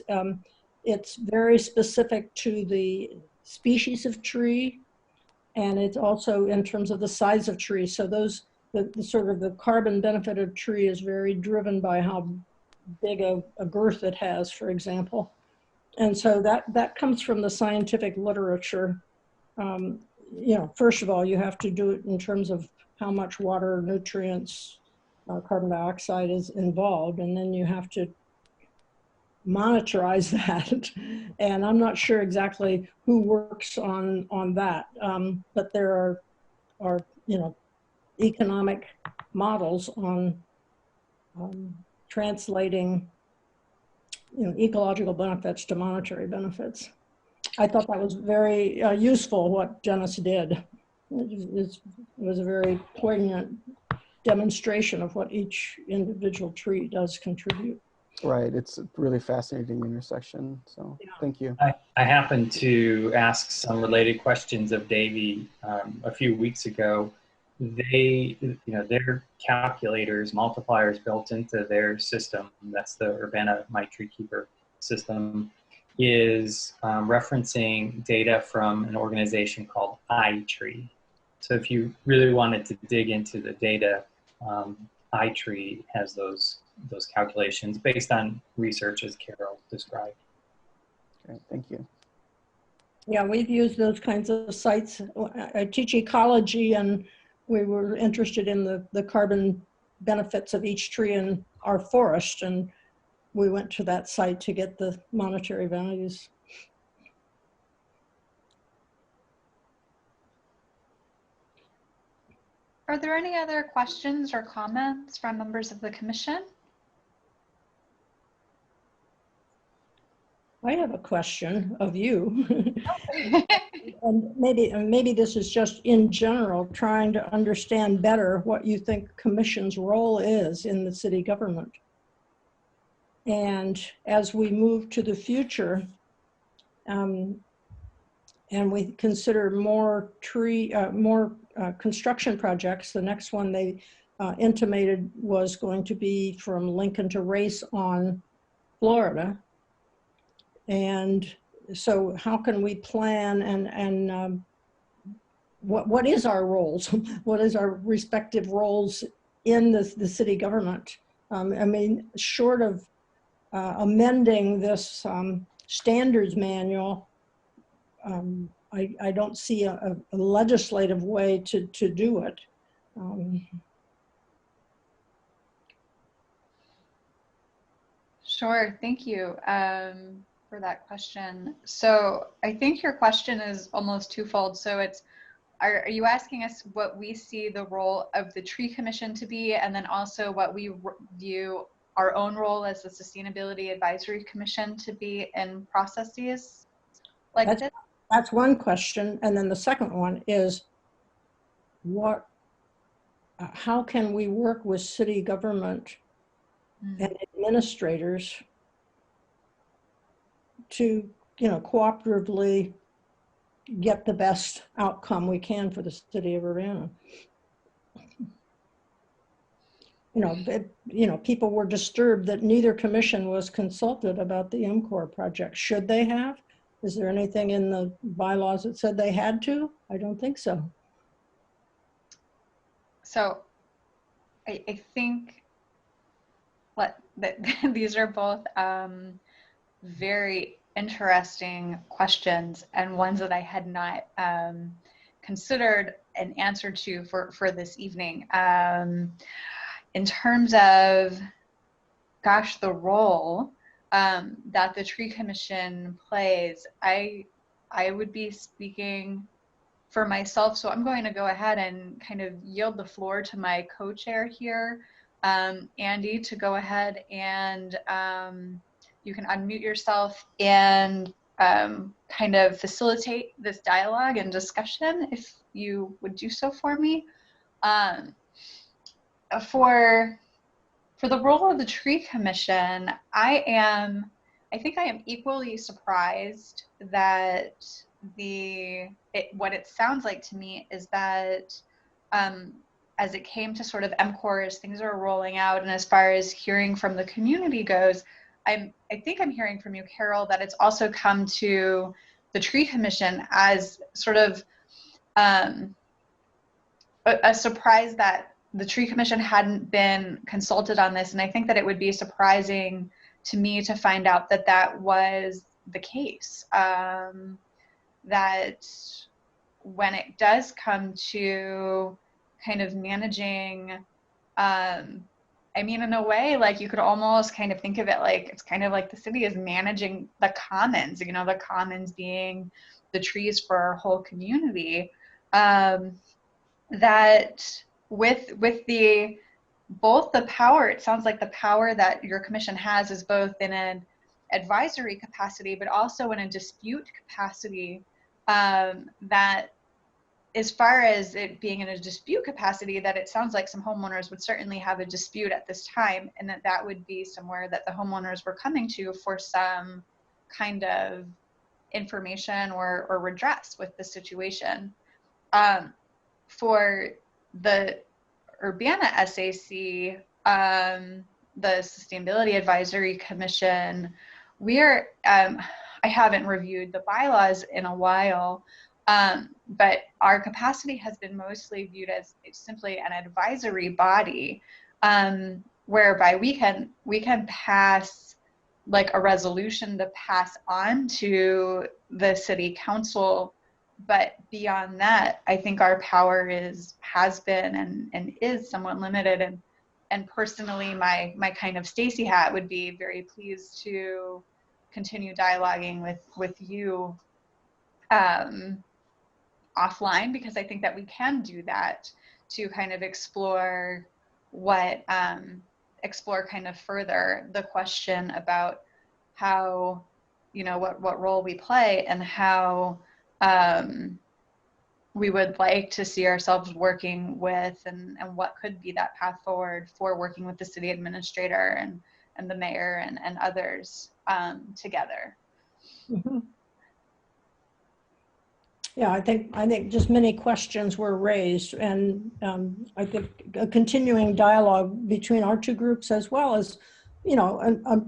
very specific to the species of tree, and it's also in terms of the size of tree. So the sort of the carbon benefit of tree is very driven by how big a girth it has, for example. And so that comes from the scientific literature. First of all, you have to do it in terms of how much water, nutrients, carbon dioxide is involved, and then you have to monitorize that. And I'm not sure exactly who works on that, but there are economic models on translating ecological benefits to monetary benefits. I thought that was very useful what Janice did. It was a very poignant demonstration of what each individual tree does contribute. Right, it's a really fascinating intersection, so thank you. I happened to ask some related questions of Davey a few weeks ago. They, their calculators, multipliers built into their system, that's the Urbana My Tree Keeper system, is referencing data from an organization called iTree. So if you really wanted to dig into the data, iTree has those calculations based on research as Carol described. Great, thank you. Yeah, we've used those kinds of sites. I teach ecology, and we were interested in the carbon benefits of each tree in our forest, and we went to that site to get the monetary values. Are there any other questions or comments from members of the commission? I have a question of you. And maybe this is just in general, trying to understand better what you think commission's role is in the city government. And as we move to the future, and we consider more construction projects, the next one they intimated was going to be from Lincoln to Race on Florida. And so how can we plan and what is our roles? What is our respective roles in the city government? I mean, short of amending this standards manual, I don't see a legislative way to do it. Sure, thank you for that question. So I think your question is almost twofold. So it's, are you asking us what we see the role of the Tree Commission to be, and then also what we view our own role as the Sustainability Advisory Commission to be in processes like this? That's one question. And then the second one is, how can we work with city government and administrators to, cooperatively get the best outcome we can for the city of Urbana? People were disturbed that neither commission was consulted about the MCOR project. Should they have? Is there anything in the bylaws that said they had to? I don't think so. So I think these are both very interesting questions, and ones that I had not considered an answer to for this evening. In terms of, the role that the Tree Commission plays, I would be speaking for myself, so I'm going to go ahead and kind of yield the floor to my co-chair here, Andy to go ahead and you can unmute yourself and kind of facilitate this dialogue and discussion if you would do so for me. For the role of the Tree Commission, I think I am equally surprised that what it sounds like to me is that as it came to sort of MCOR, as things are rolling out, and as far as hearing from the community goes, I think I'm hearing from you, Carol, that it's also come to the Tree Commission as sort of a surprise that the Tree Commission hadn't been consulted on this. And I think that it would be surprising to me to find out that that was the case. That when it does come to kind of managing, I mean, in a way, like you could almost kind of think of it like it's kind of like the city is managing the commons, you know, the commons being the trees for our whole community. That with both the power, it sounds like the power that your commission has is both in an advisory capacity, but also in a dispute capacity, that as far as it being in a dispute capacity, that it sounds like some homeowners would certainly have a dispute at this time, and that would be somewhere that the homeowners were coming to for some kind of information or redress with the situation. For the Urbana SAC, the Sustainability Advisory Commission, we're, I haven't reviewed the bylaws in a while, but our capacity has been mostly viewed as simply an advisory body, whereby we can pass like a resolution to pass on to the city council. But beyond that, I think our power has been and is somewhat limited. And personally, my kind of Stacy hat would be very pleased to continue dialoguing with you offline, because I think that we can do that to kind of explore explore kind of further the question about how, you know, what role we play and how we would like to see ourselves working with, and what could be that path forward for working with the city administrator and the mayor and others together. Mm-hmm. Yeah, I think just many questions were raised, and I think a continuing dialogue between our two groups, as well as, you know,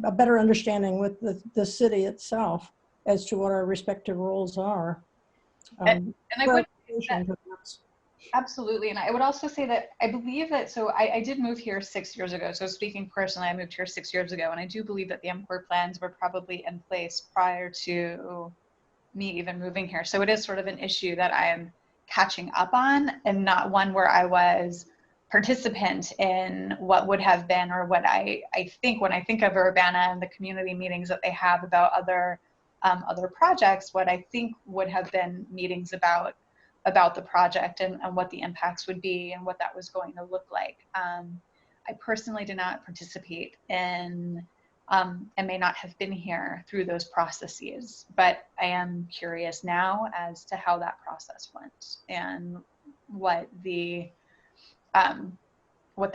a better understanding with the city itself as to what our respective roles are. And I would, absolutely, and I would also say that I believe that, so I did move here 6 years ago. So speaking personally, I moved here 6 years ago, and I do believe that the MCOR plans were probably in place prior to me even moving here. So it is sort of an issue that I am catching up on, and not one where I was participant in what would have been, or what I think when I think of Urbana and the community meetings that they have about other projects, what I think would have been meetings about the project and what the impacts would be and what that was going to look like. I personally did not participate in and may not have been here through those processes, but I am curious now as to how that process went and what the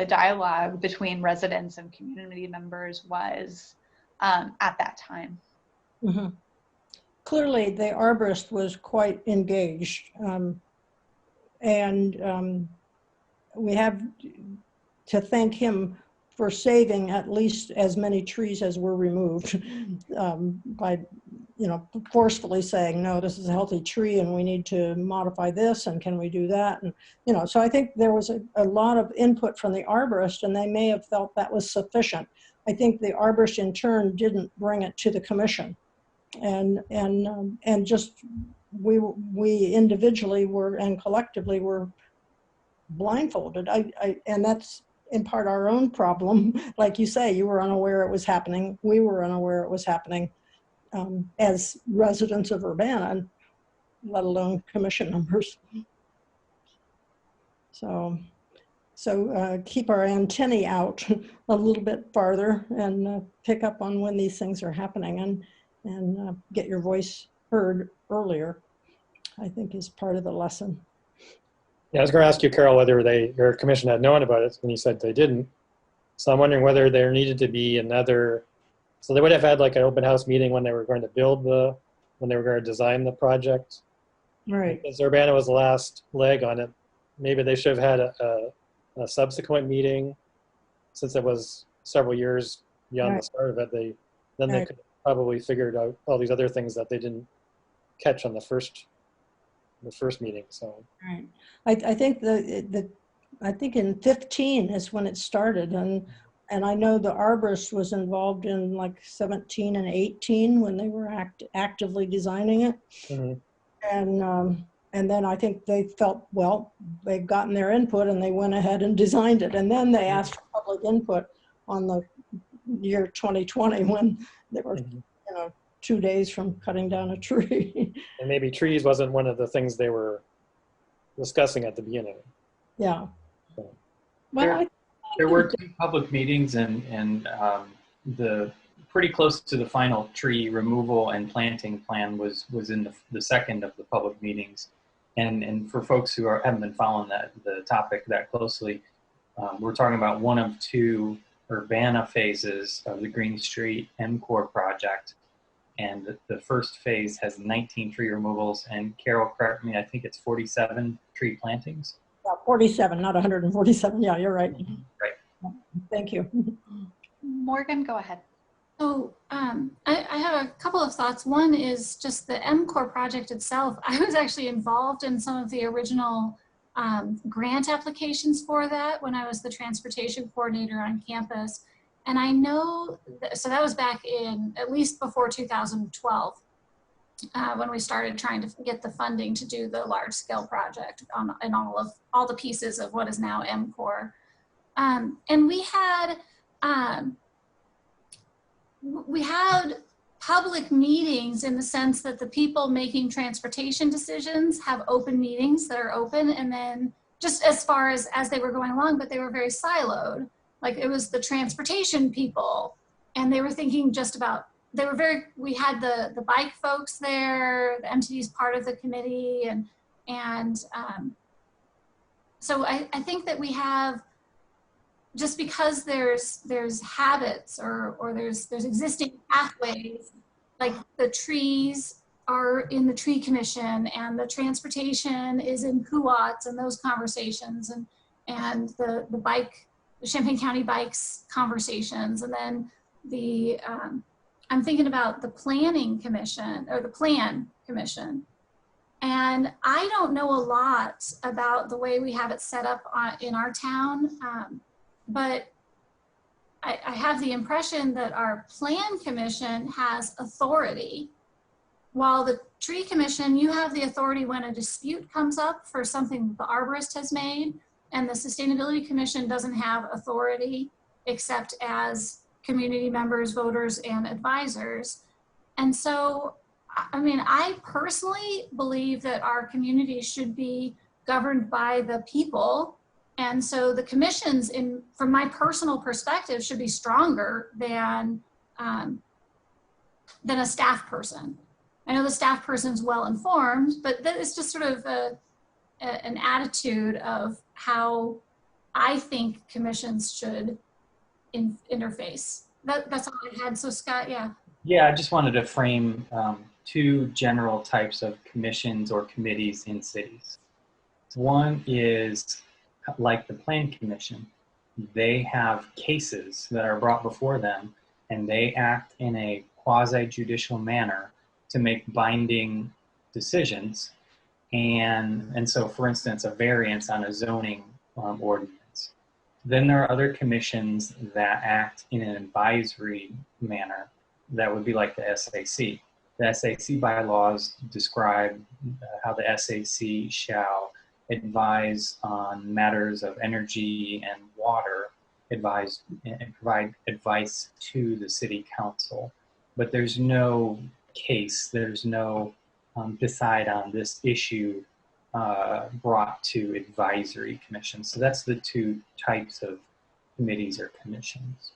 dialogue between residents and community members was at that time. Mm-hmm. Clearly, the arborist was quite engaged, and we have to thank him for saving at least as many trees as were removed by, you know, forcefully saying, no, this is a healthy tree and we need to modify this, and can we do that? And, you know, so I think there was a lot of input from the arborist, and they may have felt that was sufficient. I think the arborist in turn didn't bring it to the commission. And just we individually were, and collectively were blindfolded. And that's in part our own problem. Like you say, you were unaware it was happening. We were unaware it was happening as residents of Urbana, let alone commission members. So So keep our antennae out a little bit farther and pick up on when these things are happening and get your voice heard earlier, I think is part of the lesson. Yeah, I was going to ask you, Carol, whether your commission had known about it, and you said they didn't. So I'm wondering whether there needed to be another, so they would have had like an open house meeting when they were going to when they were going to design the project. Right. Because Urbana was the last leg on it. Maybe they should have had a subsequent meeting, since it was several years beyond the start of it. They could have probably figured out all these other things that they didn't catch on the first meeting. So right. I think I think in 15 is when it started, and I know the arborist was involved in like 17 and 18 when they were actively designing it. Mm-hmm. And then I think they felt, well, they'd gotten their input and they went ahead and designed it. And then they asked for public input on the year 2020 when they were, 2 days from cutting down a tree. And maybe trees wasn't one of the things they were discussing at the beginning. Yeah. So. Well, There were 2 public meetings and the pretty close to the final tree removal and planting plan was in the second of the public meetings. And for folks who haven't been following the topic that closely, we're talking about one of 2 Urbana phases of the Green Street MCOR project. And the first phase has 19 tree removals, and Carol, correct me, I think it's 47 tree plantings. Yeah, 47, not 147. Yeah, you're right. Right. Thank you. Morgan, go ahead. So I have a couple of thoughts. One is just the MCOR project itself. I was actually involved in some of the original grant applications for that when I was the transportation coordinator on campus. And I know, so that was back in at least before 2012 when we started trying to get the funding to do the large scale project in all the pieces of what is now MCOR. And we had public meetings in the sense that the people making transportation decisions have open meetings that are open, and then just as far as they were going along, but they were very siloed. Like it was the transportation people, and they were thinking just about, we had the bike folks there, the MTD's part of the committee, and so I think that we have, just because there's habits or there's existing pathways, like the trees are in the tree commission and the transportation is in CUATs and those conversations and the Champaign County bikes conversations, and then I'm thinking about the planning commission or the plan commission. And I don't know a lot about the way we have it set up in our town. But I have the impression that our plan commission has authority, while the tree commission, you have the authority when a dispute comes up for something the arborist has made, and the sustainability commission doesn't have authority except as community members, voters, and advisors. And so, I mean, I personally believe that our community should be governed by the people. And so the commissions, from my personal perspective, should be stronger than a staff person. I know the staff person's well informed, but that is just sort of an attitude of how I think commissions should interface. That's all I had. So Scott, yeah. Yeah, I just wanted to frame 2 general types of commissions or committees in cities. One is like the Plan Commission. They have cases that are brought before them, and they act in a quasi-judicial manner to make binding decisions. And so, for instance, a variance on a zoning ordinance. Then there are other commissions that act in an advisory manner. That would be like the SAC. The SAC bylaws describe how the SAC shall advise on matters of energy and water, and provide advice to the city council. But there's no case, there's no decide on this issue brought to advisory commissions. So that's the two types of committees or commissions.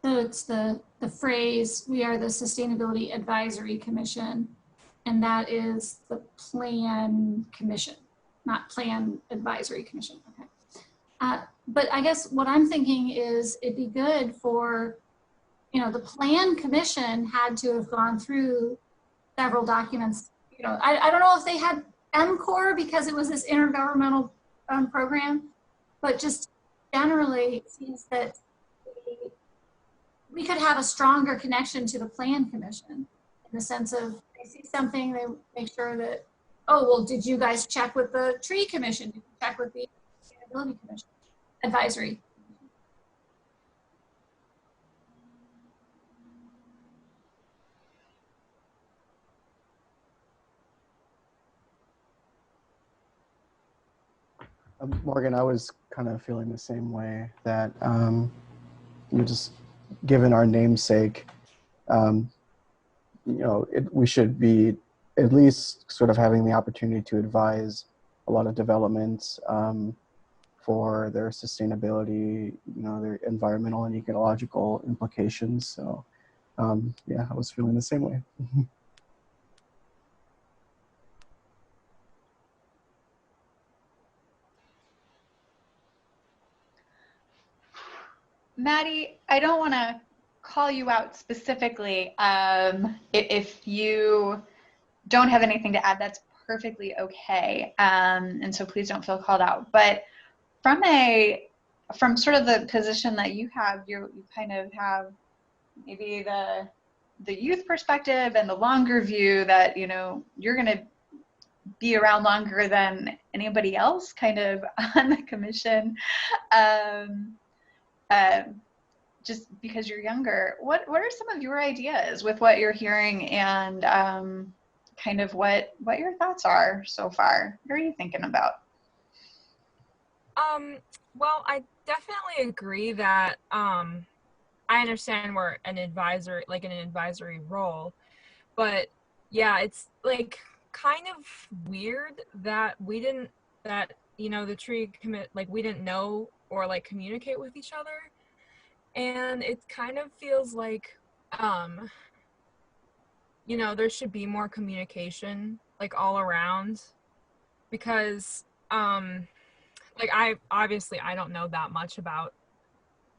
So it's the phrase, we are the Sustainability Advisory Commission, and that is the Plan Commission, not Plan Advisory Commission. Okay. But I guess what I'm thinking is it'd be good for, the Plan Commission had to have gone through several documents. I don't know if they had MCOR because it was this intergovernmental program, but just generally it seems that we could have a stronger connection to the Plan Commission in the sense of they see something, they make sure that, oh, well, did you guys check with the Tree Commission? Did you check with the Sustainability Commission? Advisory. Morgan, I was kind of feeling the same way that just given our namesake, we should be at least sort of having the opportunity to advise a lot of developments for their sustainability, their environmental and ecological implications. So yeah, I was feeling the same way. Maddie, I don't want to call you out specifically. If you don't have anything to add, that's perfectly okay. And so please don't feel called out. But from sort of the position that you have, you kind of have maybe the youth perspective and the longer view that, you're going to be around longer than anybody else kind of on the commission. Just because you're younger, what are some of your ideas with what you're hearing and kind of what your thoughts are so far? What are you thinking about? Well, I definitely agree that I understand we're an advisory role, but yeah, it's like kind of weird that we didn't the tree commit, like we didn't know or like communicate with each other. And it kind of feels like, there should be more communication, like all around, because, I don't know that much about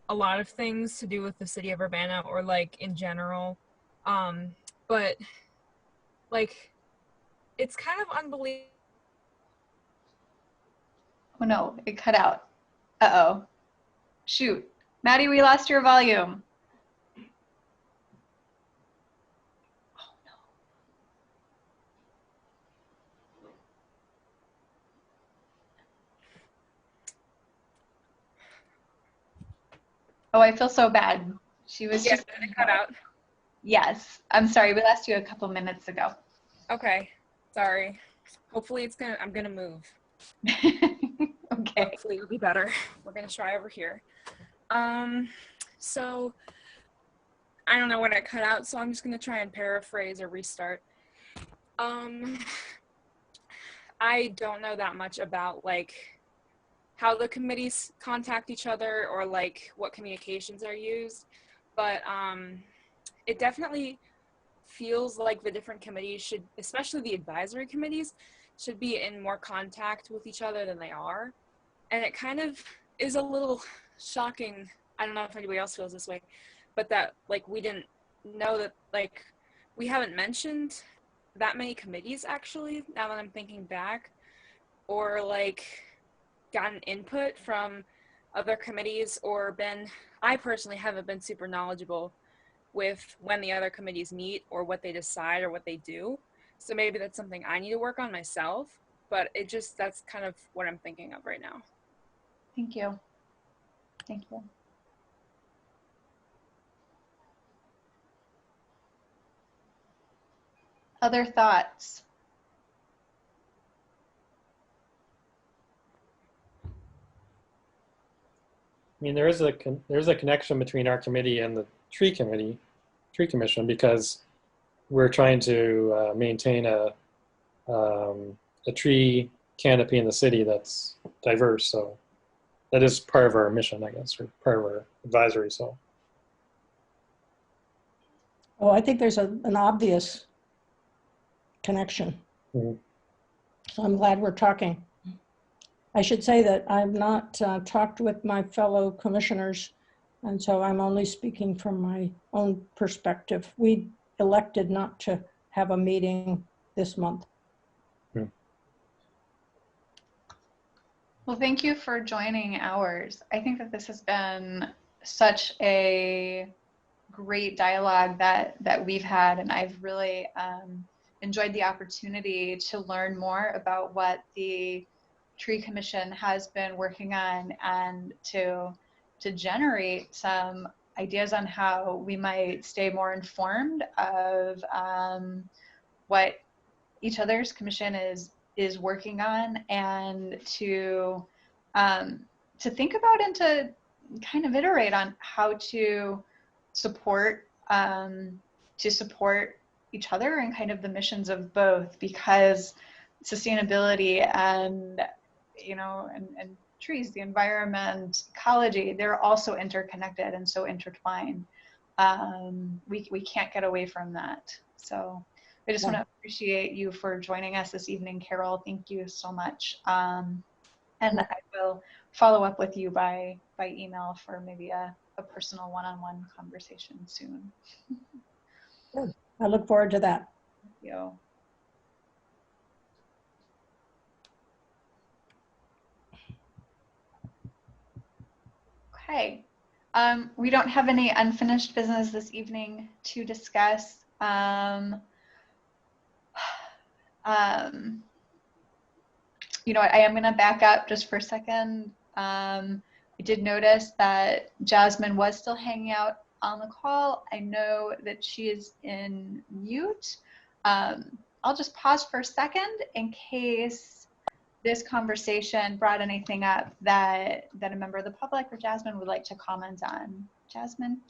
a lot of things to do with the city of Urbana or like in general. But like, it's kind of unbelievable. Oh no, it cut out. Uh-oh. Shoot. Maddie, we lost your volume. Oh no. Oh, I feel so bad. She was just cut out. Yes. I'm sorry. We lost you a couple minutes ago. Okay. Sorry. Hopefully I'm gonna move. Okay. Hopefully it'll be better. We're gonna try over here. So I don't know what I cut out, so I'm just gonna try and paraphrase or restart. I don't know that much about like how the committees contact each other or like what communications are used, but it definitely feels like the different committees should, especially the advisory committees, should be in more contact with each other than they are. And it kind of is a little shocking, I don't know if anybody else feels this way, but that like we didn't know that, like we haven't mentioned that many committees actually, now that I'm thinking back, or like gotten input from other committees, or I personally haven't been super knowledgeable with when the other committees meet or what they decide or what they do. So maybe that's something I need to work on myself, but that's kind of what I'm thinking of right now. Thank you. Thank you. Other thoughts? I mean, there's a connection between our committee and the tree commission, because we're trying to maintain a tree canopy in the city that's diverse. So that is part of our mission, I guess, or part of our advisory. So Oh, I think there's an obvious connection. Mhm. So I'm glad we're talking. I should say that I've not talked with my fellow commissioners, and so I'm only speaking from my own perspective. We elected not to have a meeting this month. Well, thank you for joining ours. I think that this has been such a great dialogue that we've had, and I've really enjoyed the opportunity to learn more about what the Tree Commission has been working on, and to generate some ideas on how we might stay more informed of what each other's commission is working on, and to think about and to kind of iterate on how to support each other and kind of the missions of both, because sustainability and and trees, the environment, ecology, they're also interconnected and so intertwined. We can't get away from that. So I just want to appreciate you for joining us this evening, Carol. Thank you so much. And I will follow up with you by email for maybe a personal one-on-one conversation soon. Good. I look forward to that. Thank you. Okay. We don't have any unfinished business this evening to discuss. You know what, I am going to back up just for a second. I did notice that Jasmine was still hanging out on the call. I know that she is in mute. I'll just pause for a second in case this conversation brought anything up that a member of the public or Jasmine would like to comment on. Jasmine?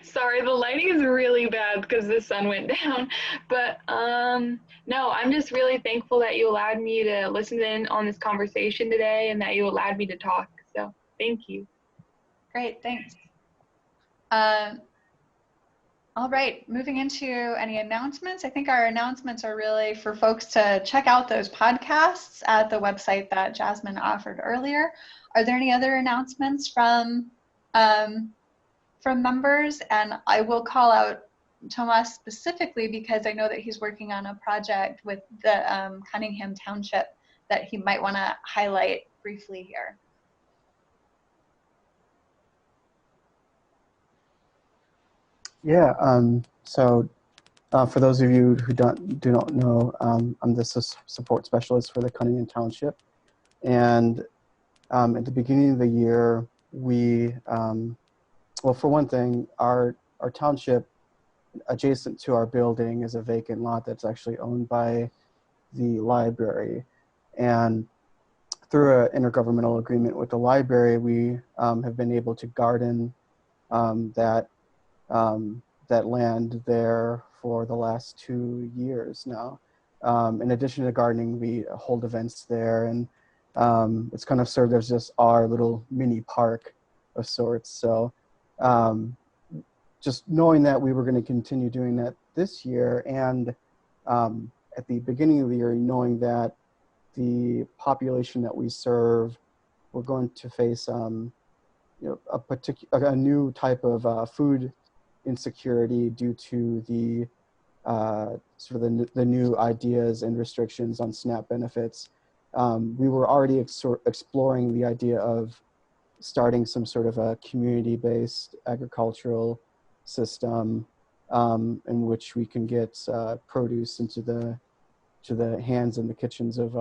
Sorry, the lighting is really bad because the sun went down. But no, I'm just really thankful that you allowed me to listen in on this conversation today and that you allowed me to talk. So thank you. Great, thanks. All right, moving into any announcements. I think our announcements are really for folks to check out those podcasts at the website that Jasmine offered earlier. Are there any other announcements from members? And I will call out Tomas specifically because I know that he's working on a project with the Cunningham Township that he might want to highlight briefly here. Yeah, so for those of you who do not know, I'm the support specialist for the Cunningham Township. And at the beginning of the year, we, well, for one thing, our township adjacent to our building is a vacant lot that's actually owned by the library. And through an intergovernmental agreement with the library, we have been able to garden that land there for the last 2 years now. In addition to gardening, we hold events there, and it's kind of served as just our little mini park of sorts. So just knowing that we were going to continue doing that this year, and at the beginning of the year, knowing that the population that we serve, we're going to face a new type of food insecurity due to the sort of the new ideas and restrictions on SNAP benefits. We were already exploring the idea of starting some sort of a community-based agricultural system in which we can get produce into the hands and the kitchens of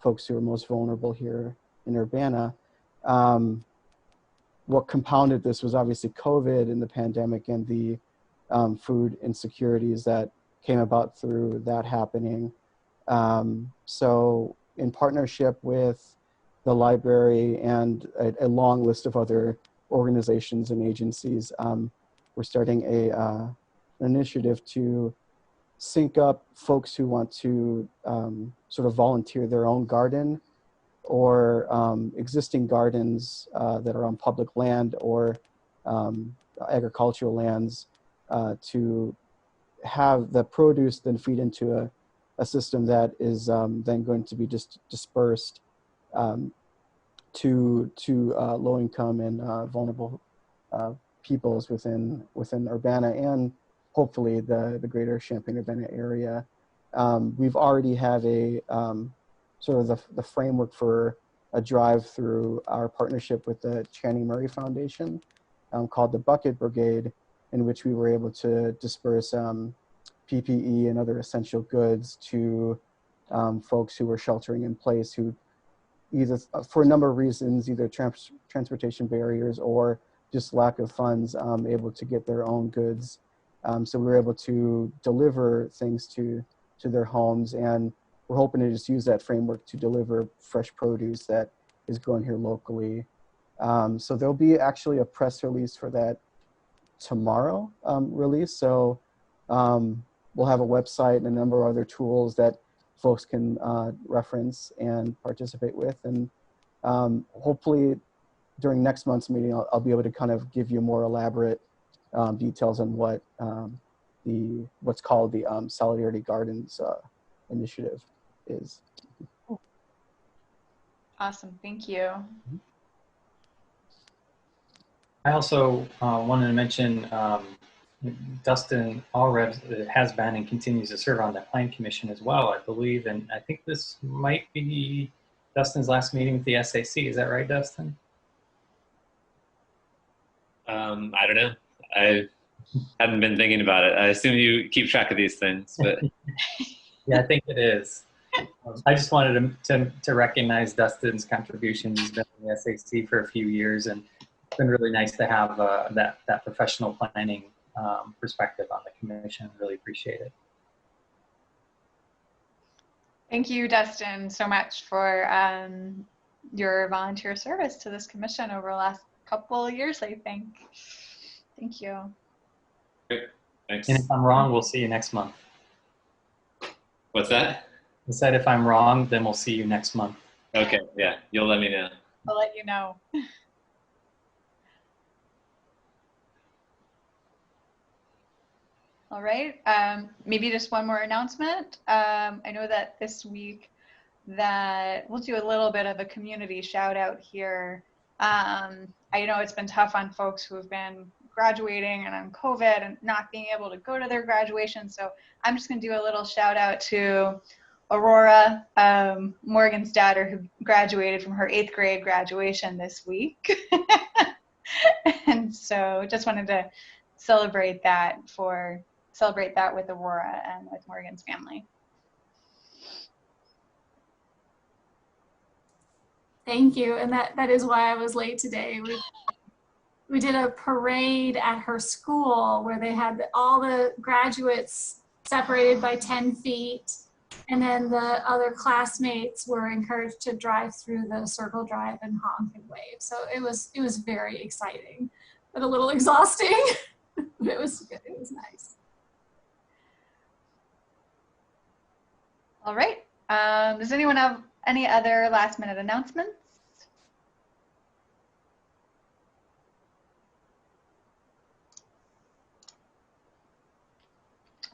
folks who are most vulnerable here in Urbana. What compounded this was obviously COVID and the pandemic and the food insecurities that came about through that happening. So in partnership with the library and a long list of other organizations and agencies, we're starting an initiative to sync up folks who want to sort of volunteer their own garden, or existing gardens that are on public land or agricultural lands, to have the produce then feed into a system that is then going to be just dispersed to low-income and vulnerable peoples within Urbana and hopefully the greater Champaign-Urbana area. We've already have a sort of the framework for a drive through our partnership with the Channing Murray Foundation called the Bucket Brigade, in which we were able to disperse PPE and other essential goods to folks who were sheltering in place, who either for a number of reasons, either transportation barriers or just lack of funds, able to get their own goods. So we were able to deliver things to their homes, and we're hoping to just use that framework to deliver fresh produce that is grown here locally. So there'll be actually a press release for that tomorrow release. So we'll have a website and a number of other tools that folks can reference and participate with. And hopefully during next month's meeting, I'll be able to kind of give you more elaborate details on what what's called the Solidarity Gardens initiative is. Awesome, thank you. I also wanted to mention Dustin Allred has been and continues to serve on the Plan Commission as well, I believe, and I think this might be Dustin's last meeting with the SAC. Is that right, Dustin? I don't know. I haven't been thinking about it. I assume you keep track of these things, but Yeah, I think it is. I just wanted to recognize Dustin's contribution. He's been in the SAC for a few years, and it's been really nice to have that professional planning perspective on the commission. Really appreciate it. Thank you, Dustin, so much for your volunteer service to this commission over the last couple of years, I think. Thank you. great. Thanks. And if I'm wrong, we'll see you next month. What's that? I said if I'm wrong, then we'll see you next month. Okay, yeah, you'll let me know. I'll let you know. All right, maybe just one more announcement. I know that this week that we'll do a little bit of a community shout out here. I know it's been tough on folks who have been graduating and on COVID and not being able to go to their graduation. So I'm just gonna do a little shout out to Aurora, Morgan's daughter, who graduated from her 8th grade graduation this week. And so just wanted to celebrate that with Aurora and with Morgan's family. Thank you. And that is why I was late today. We did a parade at her school where they had all the graduates separated by 10 feet. And then the other classmates were encouraged to drive through the circle drive and honk and wave. So it was very exciting, but a little exhausting. But it was good. It was nice. All right. Does anyone have any other last minute announcements?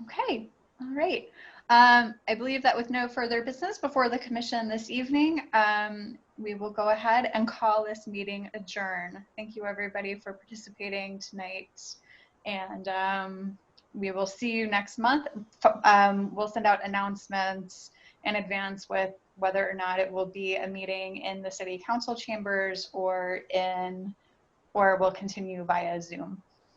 Okay. All right. I believe that with no further business before the commission this evening, we will go ahead and call this meeting adjourned. Thank you everybody for participating tonight, and we will see you next month. We'll send out announcements in advance with whether or not it will be a meeting in the city council chambers or we'll continue via Zoom.